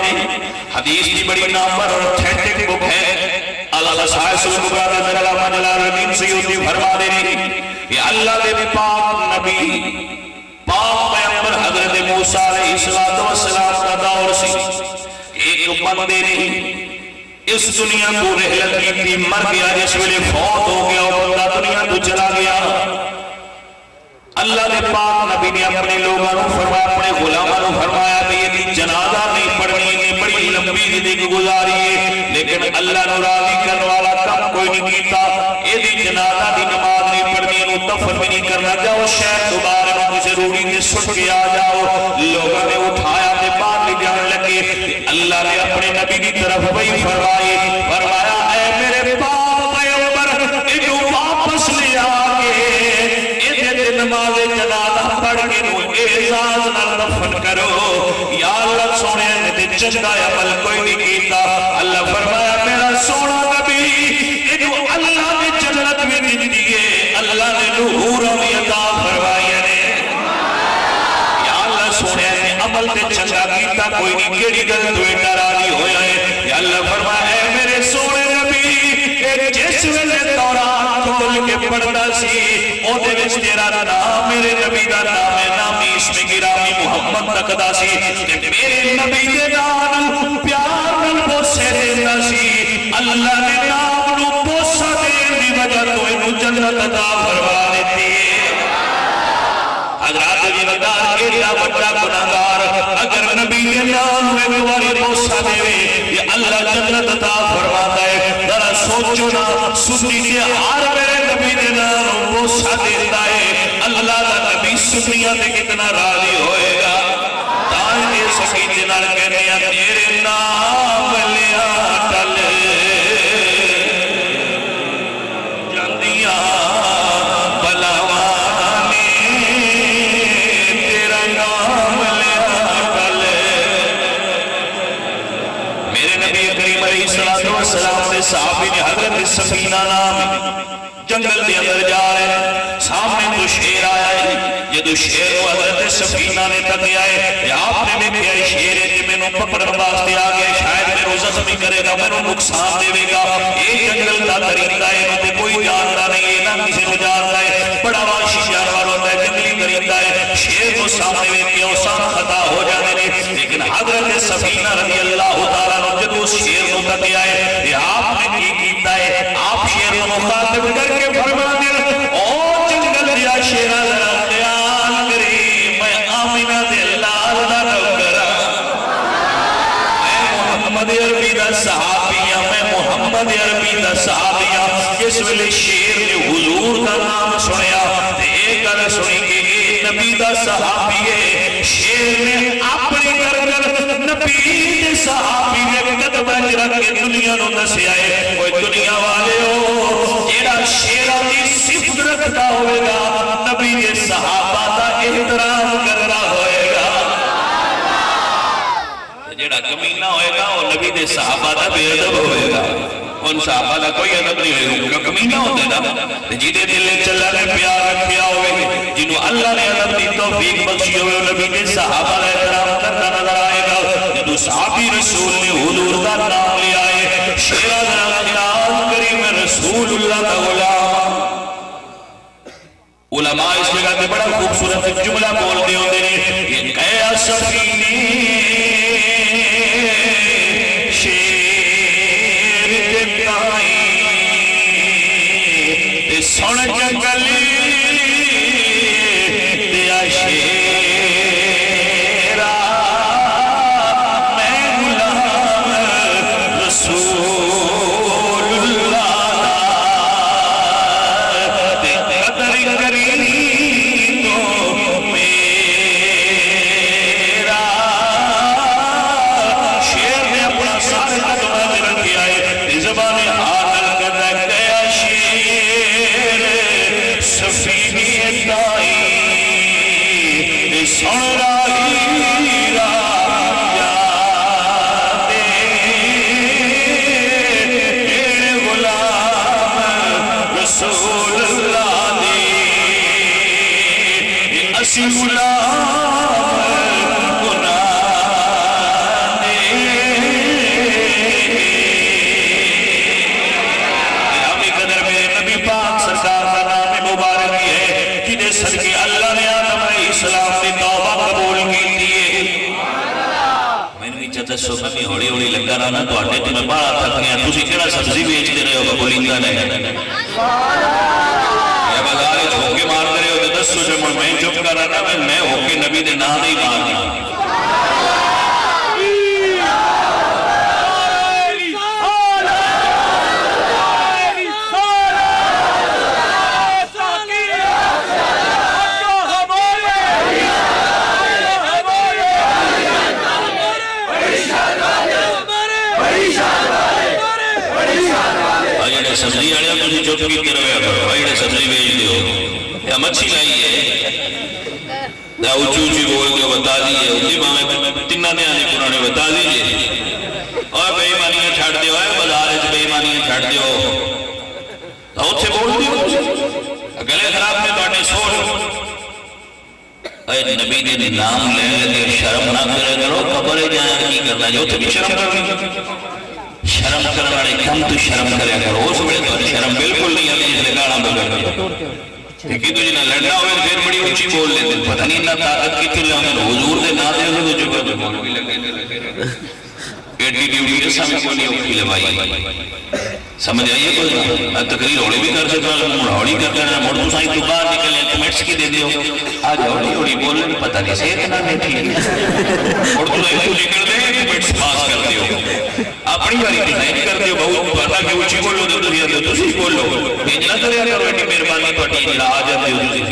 حدیث کی بڑی نامور اور اتھینٹک بک ہے الخصائص الکبریٰ دے اندر علامہ جلال الدین سیوطی فرما دے کہ اللہ دے پاک نبی پاک پیغمبر حضرت موسیٰ علیہ السلام کا دور سی ایک بندے نے اس دنیا کو رحلت کی تھی مر گیا جس ویلے فوت ہو گیا اور بندہ دنیا کو چلا گیا. اللہ نے پاک نبی نے اپنے لوگوں نے فرمایا اپنے غلاموں نے فرمایا کہ یہ جنازہ نہیں پڑھنی یہ بڑی لمبی زندگی گزاری ہے لیکن اللہ نے راضی کرنے والا کام کوئی نہیں کیتا. یہ جنازہ دی نماز نہیں پڑھنی انہوں دفن بھی نہیں کرنا جاؤ شاید دوبارہ کسی روڑی نے سٹ کے آ جاؤ. لوگوں نے اٹھایا تے باہر لے جانے لگے. اللہ نے اپنے نبی کی طرف وہی فرمایا اے میرے پاک پیغمبر انہوں واپس لے آگے نماز جنازہ پڑھ کے نو اعزاز نہ دفن کرو. یا اللہ سونے نے چنگا عمل کوئی نہیں کیتا. اللہ فرمایا میرا سونا نبی انہوں اللہ نے جنت میں دی دیئے اللہ نے نور بھی عطا فرمائی نے. یا اللہ سونے نے عمل تے چنگا کیتا کوئی نہیں کیڑی گل تو ناراضی ہویا ہے. یا اللہ فرمایا اے میرے سونے نبی جس ویلے دوران کھول کے پڑھتا سی او دے وچ تیرا نام میرے نبی دا نام ہے نامی اسم گرامی محمد تکدا سی تے میرے نبی دے نام پیار نال بوسے دینا سی. اللہ نے نام نو بوسا دین دی وجہ تو انہوں جنت عطا فرما دیتی ہے. حضرات جیوندار ایڈا بڑا گناہگار اگر نبی کے نام میں دوباری بوسا دے یہ اللہ جنت عطا فرماتا ہے. ذرا سوچو نا سنی کے ہار میرے نبی کے نام بوسا دیتا ہے اللہ کا نبی سنیا تے کتنا راضی ہوئے گا. تاں کے سکینے نال کہنے ہیں تیرے نام لیا ٹل جاندیاں بلاوانے تیرا نام لیا ٹل. میرے نبی کریم علیہ السلام نے صحابی نے حضرت سفینہ نام جنگل دے اندر جا رہے ہیں سامنے تو شیر آیا ہے جدو شیر و حضرت سفینہ نے تکیا ہے آپ نے دیکھا ہے شیر ہے کہ میں نے پکڑن واسطے آ گیا شاید میں روزہ سبھی کرے گا میں نے نقصان دے گا. ایک جنگل کا درندہ ہے انہوں کوئی جانتا نہیں ہے نہ کسی کو جانتا ہے بڑا وحشی جانور ہوتا ہے جنگلی درندہ ہے. شیر کو سامنے دیکھے اوسان خطا ہو جانے نے لیکن حضرت سفینہ رضی اللہ تعالیٰ جدو اس شیر کو تکیا ہے آپ نے کی کیتا ہے آپ شیر کو مخاطب کر کے فرما دیا او جنگل دیا شیرہ ذرا خیال کری میں آمینہ دے لال دا نوکرہ میں محمد عربی دا صحابیہ میں محمد عربی دا صحابیہ. جس ویلے شیر نے حضور کا نام سنیا تے ایک گل سنی کہ یہ نبی دا صحابی ہے. شیر نے اپنی کر نبی دے صحابی نے قدم رکھ کے دنیا نو دسیا ہے. کوئی دنیا والے ہو جیڑا شیرہ کی صفت رکھتا ہوئے گا نبی کے صحابہ دا احترام کرنا ہوئے گا. جیڑا کمینہ ہوئے گا وہ نبی کے صحابہ دا بے ادب ہوئے گا. ان صحابہ دا کوئی ادب نہیں ہوئے گا کمینہ ہوتے نا جیدے دلے چلا نے پیار رکھیا ہوئے جنہوں اللہ نے ادب دی توفیق بخشی ہوئے نبی کے صحابہ دا احترام کرنا نظر آئے گا. جدو صحابی رسول نے حضور کا نام لے آئے شیرہ ذرا خیال کری میں رسول اللہ کا غلام. علماء اس جگہ تے بڑا خوبصورت جملہ بولتے ہوتے ہیں یہ کیا سفینے شیر جگائی تے سن جنگلی دیا شیرہ میں غلام ہولی ہولی لگا رہا نا تو آٹے تو میں بڑا تھک گیا تسی کیڑا سبزی بیچتے رہے ہو بولینگا نے یا بازار جھونکے مار رہے ہو تو 10 سوچے میں چپ کر رہا نا میں ہو کے نبی دے نام دے ہی مارنا سبزی آڑیا تسی چپ کی کرویا کرو بھائی نے سبزی بیچ دیو یا مچھی لائی ہے یا اچھی اچھی بول کے بتا دیئے اسی باہیں تنہ نے آنے قرآن بتا دیئے اور بے ایمانیاں چھاڑ دیو بازار ہے بے ایمانیاں چھاڑ دیو تو اتھے بول دیو گلے خراب میں باٹے سوڑ اے نبی نے نام لے لگے شرم نہ کرے کرو قبر جائیں کی کرنا جو اتھے بھی شرم کرنی شرم کرنے والے کم تو شرم کرے کرو اس بڑے تو شرم بالکل نہیں آتی جس نے گانا بگر لیکن تو جنہاں لڑنا ہوئے پھر بڑی اچھی بول لیتے پتہ نہیں اتنا طاقت کی تو لے حضور دے نہ دے تو چکر تو بول بھی لگے پیٹی ڈیوٹی کے سامنے کو نہیں اپنی لبائی سمجھ آئیے کوئی میں تقریر ہوڑی بھی کر سکتا ہوں ہوڑی کر کرنا موڑ تو سائیں تو باہر نکلیں کمنٹس کی دے دیو آج ہوڑی بول لیں پتہ نہیں صحت نہ بیٹھی موڑ تو سائیں تو نکل دیں کمنٹس پاس کر دیو اپنی باری ڈیزائن کر دیو بہت پتا کہ اچھی بولو تو تسی آتے تسی بولو بھیجنا کرے کرو ایٹی مہربانی پٹی جلا آ جاتے ہو تسی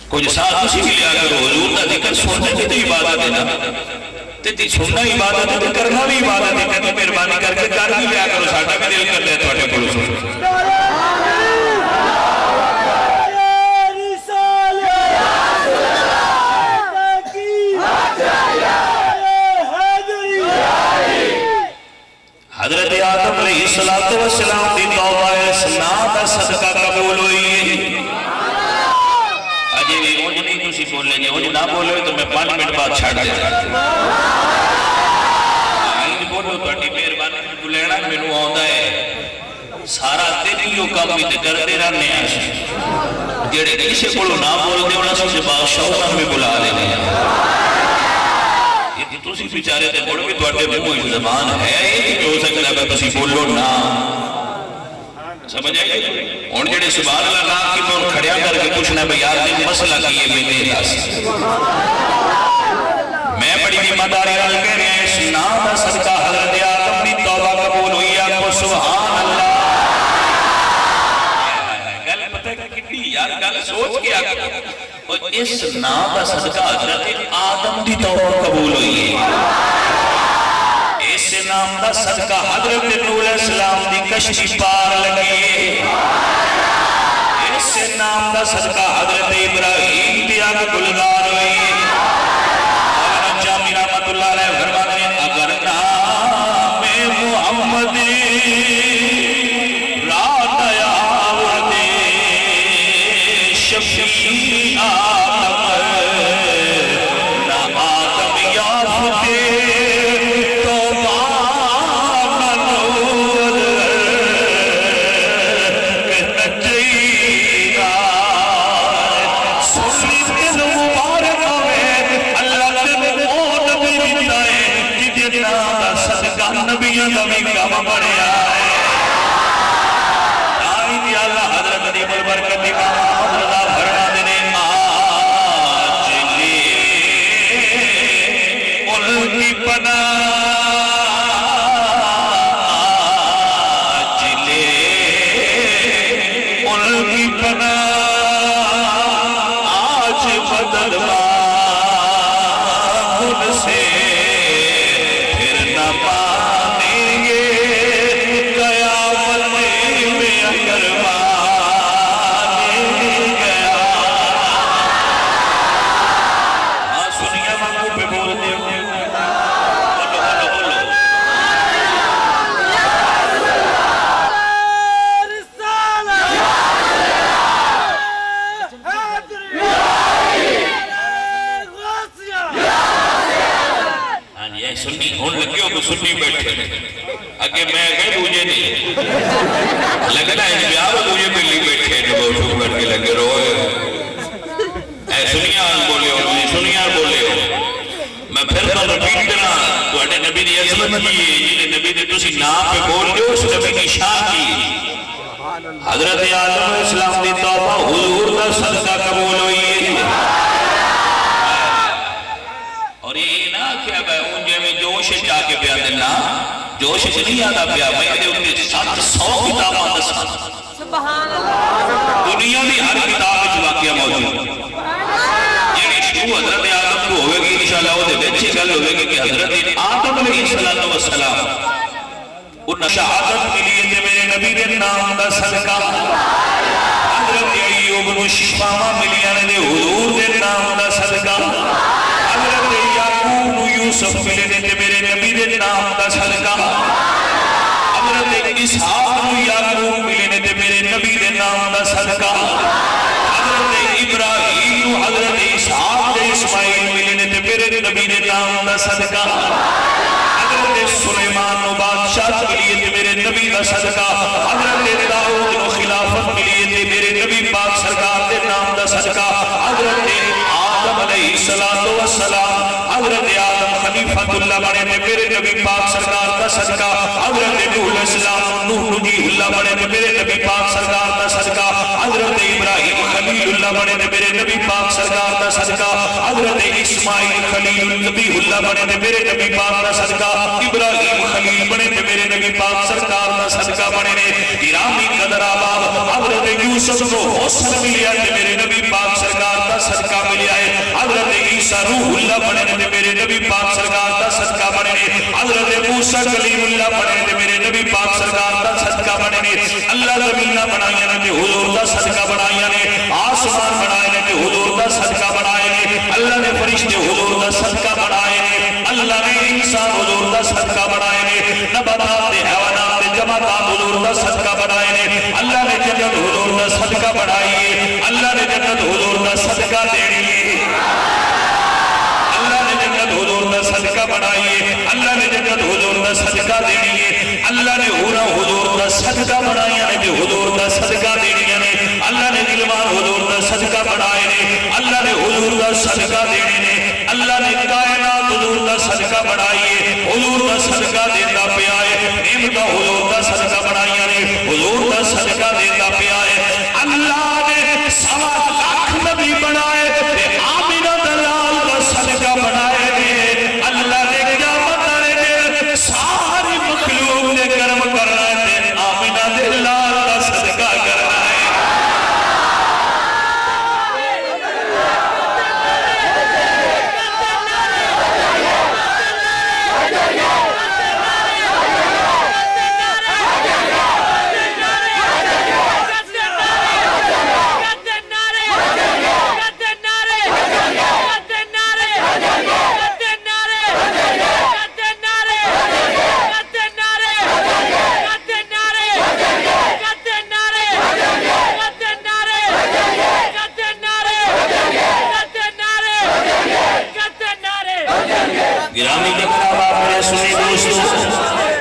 کچھ ساتھ تسی بھی لیا کرو حضور کا ذکر سننے کی تو عبادت ہے نا تی سننا عبادت ہے کرنا بھی عبادت ہے کہ مہربانی کر کے کر بھی لیا کرو ساٹھا بھی دل کر لے تو اٹھے پڑھو سن حضرت آدم علیہ السلام دی توبہ اسلام کا صدقہ قبول ہوئی اجی بھی اونج نہیں تسی بول لیں اونج نہ بولے تو میں 5 منٹ بعد چھاڑ دے آئین بولو تو اٹھی مہربانی کو لینا مینو آندا ہے سارا دن جو کام بھی کرتے رہنے ہیں جڑے کسی کو نہ بول دے انہاں سے بادشاہ میں بلا لینے ہیں تسی بیچارے تے بڑھ بھی تواڈے منہ زبان ہے یہ جو سکتا ہے تسی بولو نا سمجھ آئیے ہن جڑے سبحان اللہ نام کی تو کھڑیا کر کے پوچھنا بھئی یار یہ مسئلہ کی ہے میں دس میں بڑی ایمانداری نال کہہ رہا ہوں اس نام کا صدقہ حضرت آدم کی توبہ قبول ہوئی آپ کو سبحان اللہ گل پتہ ہے کتنی یار گل سوچ کے آگے اور اس نام کا صدقہ حضرت آدم کی توبہ قبول ہوئی ہے اس نام کا صدقہ حضرت نوح علیہ السلام کی کشتی پار لگی اس نام کا صدقہ حضرت ابراہیم کی آگ گلدار ہوئی اگر جامی رحمت اللہ علیہ فرماتے ہیں اگر نام محمد رات آورد شفیع آدم نہ آدم یافتے نبیوں کا بھی کام بڑھے آئے آئی دی اللہ حضرت عدیم البرکت امام محمد اللہ فرما دینے آج لے ان کی پناہ آج لے ان کی پناہ آج بدلوا ان سے سنی بیٹھے اگے میں گئے دوجے نہیں لگنا ہے بیار دوجے پہلی بیٹھے جو بہت بیٹھ کے لگے روئے اے سنیان بولے ہو میں پھر تو رپیٹ کرنا تو اٹھے نبی دی عظمت کی جنہیں نبی دی تسی نام پہ بول دے اس نبی کی شان کی حضرت آدم علیہ السلام دی توبہ حضور دا صدقہ قبول ہوئی اور یہ نا کیا بھائی اونجے میں جوش چاہ کے پیا دینا جوش سے نہیں آتا پیا میں دے انہیں 700 کتاباں دسا سبحان اللہ دنیا دی ہر کتاب جو واقعہ موجود یعنی شروع حضرت آدم کو ہوئے گی انشاءاللہ وہ دے اچھی گل ہوئے گی کہ حضرت آدم علیہ السلام ان شہادت ملی ہے میرے نبی دے نام دا صدقہ حضرت ایوب نو شفاما ملی ہے دے حضور دے نام دا صدقہ حضرت یعقوب نو یوسف ملی ہے میرے نبی دے نام دا صدقہ حضرت اسحاق نو یعقوب ملی ہے میرے نبی دے نام دا صدقہ حضرت ابراہیم نو حضرت اسحاق دے اسماعیل ملی ہے میرے نبی دے نام دا صدقہ حضرت سلیمان نو بادشاہ ملی ہے میرے نبی دا صدقہ حضرت داؤد نو خلافت ملی ہے میرے نبی پاک سرکار دے نام دا صدقہ حضرت آدم علیہ السلام حضرت آدم خلیفۃ اللہ بنے نے میرے نبی پاک سرکار دا صدقہ حضرت نوح علیہ السلام نوح نبی اللہ بنے نے میرے نبی پاک سرکار دا صدقہ حضرت ابراہیم خلیل اللہ بنے نے میرے نبی پاک سرکار دا صدقہ حضرت اسماعیل خلیل نبی اللہ بنے نے میرے نبی پاک دا صدقہ ابراہیم خلیل بنے نے میرے نبی پاک سرکار دا صدقہ بنے نے گرامی قدر آباد حضرت یوسف کو حسن ملیا ہے میرے نبی پاک سرکار دا صدقہ ملیا ہے حضرت عیسیٰ روح اللہ بنے نے میرے نبی پاک سرکار دا صدقہ بنے نے حضرت موسیٰ کلیم اللہ بنے نے میرے نبی پاک سرکار دا صدقہ بنے نے اللہ زمینہ بنائیا نے حضور دا صدقہ بنائیا نے آسمان بنائے نے حضور دا صدقہ بنائے نے اللہ نے فرشتے حضور دا صدقہ بنائے نے اللہ نے انسان حضور دا صدقہ بنائے نے نباتات حیوانات جماعات حضور دا صدقہ بنائے نے اللہ نے جنت حضور دا صدقہ بنائیے اللہ نے جنت حضور دا صدقہ دینی حضور دا صدقہ بنائیے اللہ نے جنت حضور دا صدقہ دینی ہے اللہ نے ہورا حضور دا صدقہ بنایا نے حضور دا صدقہ دینی ہے اللہ نے دلوان حضور دا صدقہ بنائے نے اللہ نے حضور دا صدقہ دینی ہے اللہ نے کائنات حضور دا صدقہ بنائیے حضور دا صدقہ دیتا پیا ہے نعمتہ حضور دا صدقہ بنایا نے حضور دا صدقہ دیتا پیا ہے اللہ نے سوا لاکھ نبی بنائے آمینہ دلال دا صدقہ بنائے اللہ نے کیا بتائے ساری مخلوق نے کرم کرنا ہے آمینہ دے لال کا صدقہ کرنا ہے گرامی جناب آپ میرے سنی دوستو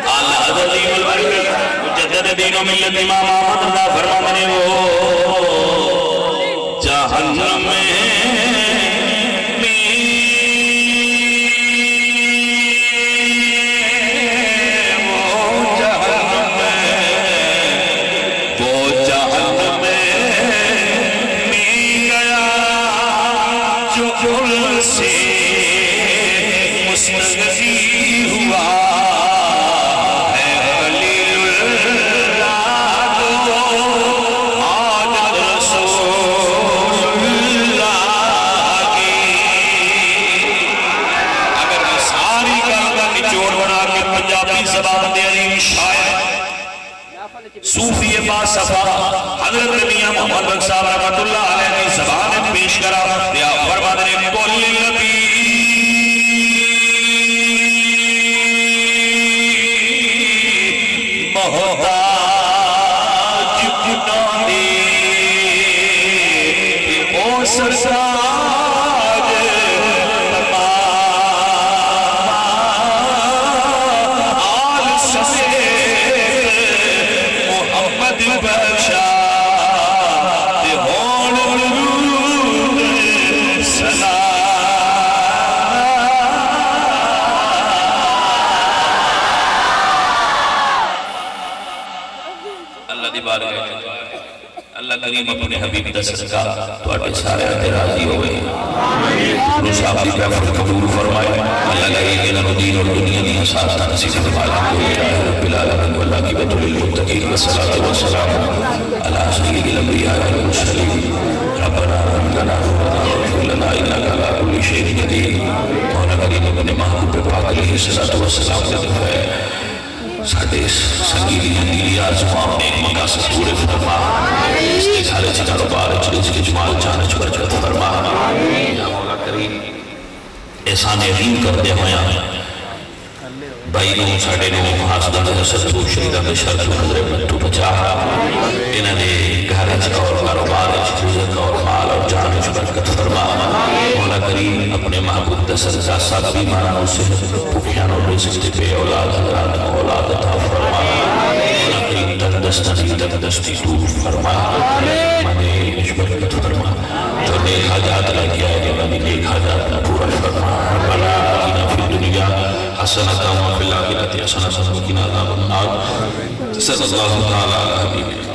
اللہ حضرت والبرکت مجدد دین و ملت امام آمد اللہ فرمانے وہ جہنم صوفی باصفا حضرت میاں محمد بخش صاحب رحمت اللہ علیہ نے زبان پیش کرا یا فرماتے ہیں کل نبی محتاج کتنا دے او سرساج آل سفید بخشا تے ہون درود سلام دی بارگاہ وچ اللہ کریم اپنے حبیب دا صدقہ تواڈے سارے تے راضی ہوئے آمین روح صاحب دی محفل قبول فرمائے اللہ کریم انہاں نوں دین اور دنیا دی سعادت نصیب فرمائے رب العالمین والعاقبۃ للمتقین والصلاۃ والسلام علی سید الانبیاء والمرسلین ربنا هب لنا واغفر لنا انك على كل شيء قدیر مولا کریم اپنے محبوب پاک علیہ الصلوۃ والسلام دے دعائے ساڈے سنگیری نیلی آزماں ایک مقاصد پورے فرما استخارے چی کاروبار رزق جمال جانچ برکت فرما یا مولا کریم احسان عظیم کر دے ہویا بھائی نو ساڈے نو حاسدہ دے حسد تو شریدہ دے شر تو خضر بنتو بچا انہاں دے گھر اور کاروبار رزق اور مال اور جانچ برکت فرما مولا کریم اپنے محبوب دے سزا ساتھ بیماران و صحت بھوکیان اور رزق دے بے اولاد حضرات اولاد عطا فرما مولا کریم تک دستی دور فرما مانے برکت فرما جو نیک حاجات لگیا ہے انہاں دی نیک حاجات نہ پورا فرما ربنا آتنا فی الدنیا حسنۃ وفی الآخرۃ حسنۃ وقنا عذاب النار صلی اللہ تعالی علیہ وسلم